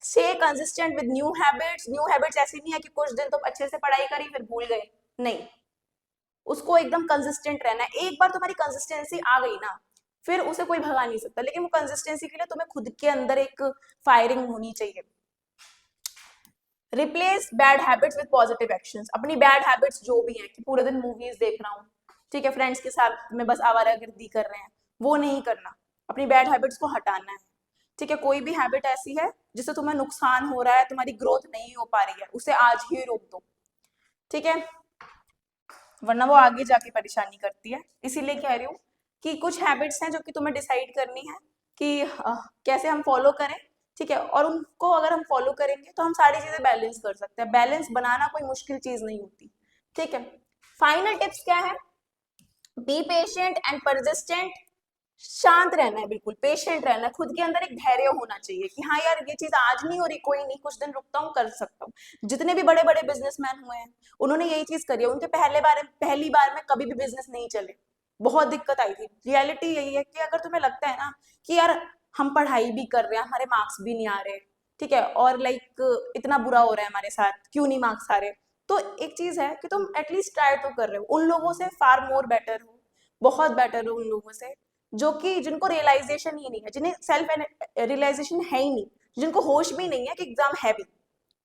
stay consistent with new habits, new habits ऐसी नहीं है कि कुछ दिन तुम अच्छे से पढ़ाई करी फिर भूल गए, नहीं, उसको एकदम कंसिस्टेंट रहना है, एक बार तुम्हारी कंसिस्टेंसी आ गई ना फिर उसे कोई भगा नहीं सकता, लेकिन वो कंसिस्टेंसी के लिए तुम्हें खुद के अंदर एक फायरिंग होनी चाहिए। Replace bad habits with positive actions, अपनी बैड हैबिट्स जो भी हैं कि पूरे दिन मूवीज देख रहा हूँ, ठीक है, फ्रेंड्स के साथ में बस आवारागर्दी कर रहे हैं, वो नहीं करना, अपनी बैड हैबिट्स को हटाना है, ठीक है, कोई भी हैबिट ऐसी है जिससे तुम्हें नुकसान हो रहा है, तुम्हारी ग्रोथ नहीं हो पा रही है, उसे आज ही रोक दो, ठीक है, वरना वो आगे जाके परेशानी करती है, इसीलिए कह रही हूँ कि कुछ हैबिट्स हैं जो कि तुम्हें डिसाइड करनी है कि कैसे हम फॉलो करें, ठीक है, और उनको अगर हम फॉलो करेंगे तो हम सारी चीजें बैलेंस कर सकते हैं, बैलेंस बनाना कोई मुश्किल चीज नहीं होती, ठीक है। फाइनल टिप्स क्या है, बी पेशेंट एंड परसिस्टेंट, शांत रहना है, बिल्कुल पेशेंट रहना है, खुद के अंदर एक धैर्य होना चाहिए कि हाँ यार ये चीज आज नहीं हो रही, कोई नहीं, कुछ दिन रुकता हूँ, कर सकता हूँ, जितने भी बड़े बड़े बिजनेसमैन हुए हैं उन्होंने यही चीज करी है, उनके पहली बार में कभी भी बिजनेस नहीं चले, बहुत दिक्कत आई थी, रियलिटी यही है कि अगर तुम्हें लगता है ना कि यार हम पढ़ाई भी कर रहे हैं, हमारे मार्क्स भी नहीं आ रहे, ठीक है, और लाइक इतना बुरा हो रहा है हमारे साथ, क्यों नहीं मार्क्स आ रहे, तो एक चीज है कि तुम एटलीस्ट ट्राई तो कर रहे हो, उन लोगों से फार मोर बेटर हो, बहुत बेटर हो उन लोगों से जो कि जिनको रियलाइजेशन ही नहीं है, जिन्हें सेल्फ रियलाइजेशन है ही नहीं, जिनको होश भी नहीं है कि एग्जाम है भी,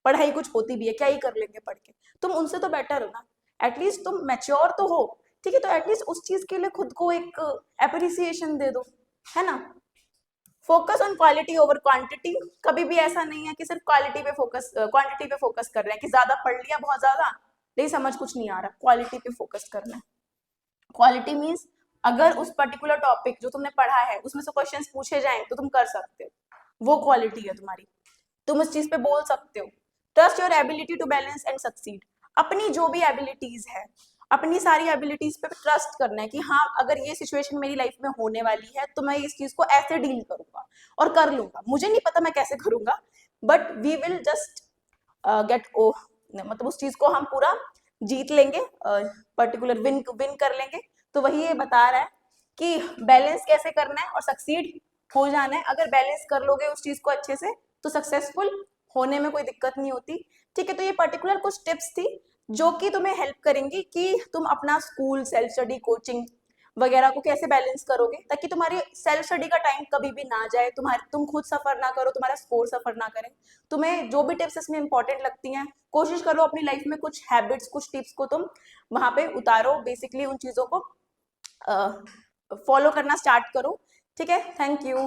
पढ़ाई कुछ होती भी है, क्या ही कर लेंगे पढ़ के, तुम उनसे तो बेटर हो ना, एटलीस्ट तुम मैच्योर तो हो, ठीक है, तो एटलीस्ट उस चीज के लिए खुद को एक एप्रिसिएशन दे दो, है ना। Focus on quality over quantity, कभी भी ऐसा नहीं है कि सिर्फ क्वालिटी पे फोकस, क्वांटिटी पे फोकस कर रहे हैं कि ज्यादा पढ़ लिया बहुत ज्यादा नहीं समझ कुछ नहीं आ रहा, क्वालिटी पे फोकस करना है, क्वालिटी मीन्स अगर उस पर्टिकुलर टॉपिक जो तुमने पढ़ा है उसमें से क्वेश्चंस पूछे जाएं तो तुम कर सकते हो, वो क्वालिटी है तुम्हारी, तुम उस चीज पे बोल सकते हो, trust your ability to balance and succeed, अपनी जो भी एबिलिटीज है, अपनी सारी एबिलिटीज पे ट्रस्ट करना है कि हाँ अगर ये सिचुएशन मेरी लाइफ में होने वाली है तो मैं इस चीज को ऐसे डील करूंगा और कर लूंगा, मुझे नहीं पता मैं कैसे करूंगा but we will just get ओ, मतलब उस चीज को हम पूरा जीत लेंगे, पर्टिकुलर विन विन कर लेंगे, तो वही ये बता रहा है कि बैलेंस कैसे करना है और सक्सीड हो जाना है, अगर बैलेंस कर लोगे उस चीज को अच्छे से तो सक्सेसफुल होने में कोई दिक्कत नहीं होती, ठीक है, तो ये पर्टिकुलर कुछ टिप्स थी जो कि तुम्हें हेल्प करेंगी कि तुम अपना स्कूल, सेल्फ स्टडी, कोचिंग वगैरह को कैसे बैलेंस करोगे ताकि तुम्हारी सेल्फ स्टडी का टाइम कभी भी ना जाए, तुम खुद सफर ना करो, तुम्हारा स्कोर सफर ना करे, तुम्हें जो भी टिप्स इसमें इंपॉर्टेंट लगती हैं कोशिश करो अपनी लाइफ में कुछ हैबिट्स, कुछ टिप्स को तुम वहां पे उतारो, बेसिकली उन चीजों को फॉलो करना स्टार्ट करो, ठीक है, थैंक यू।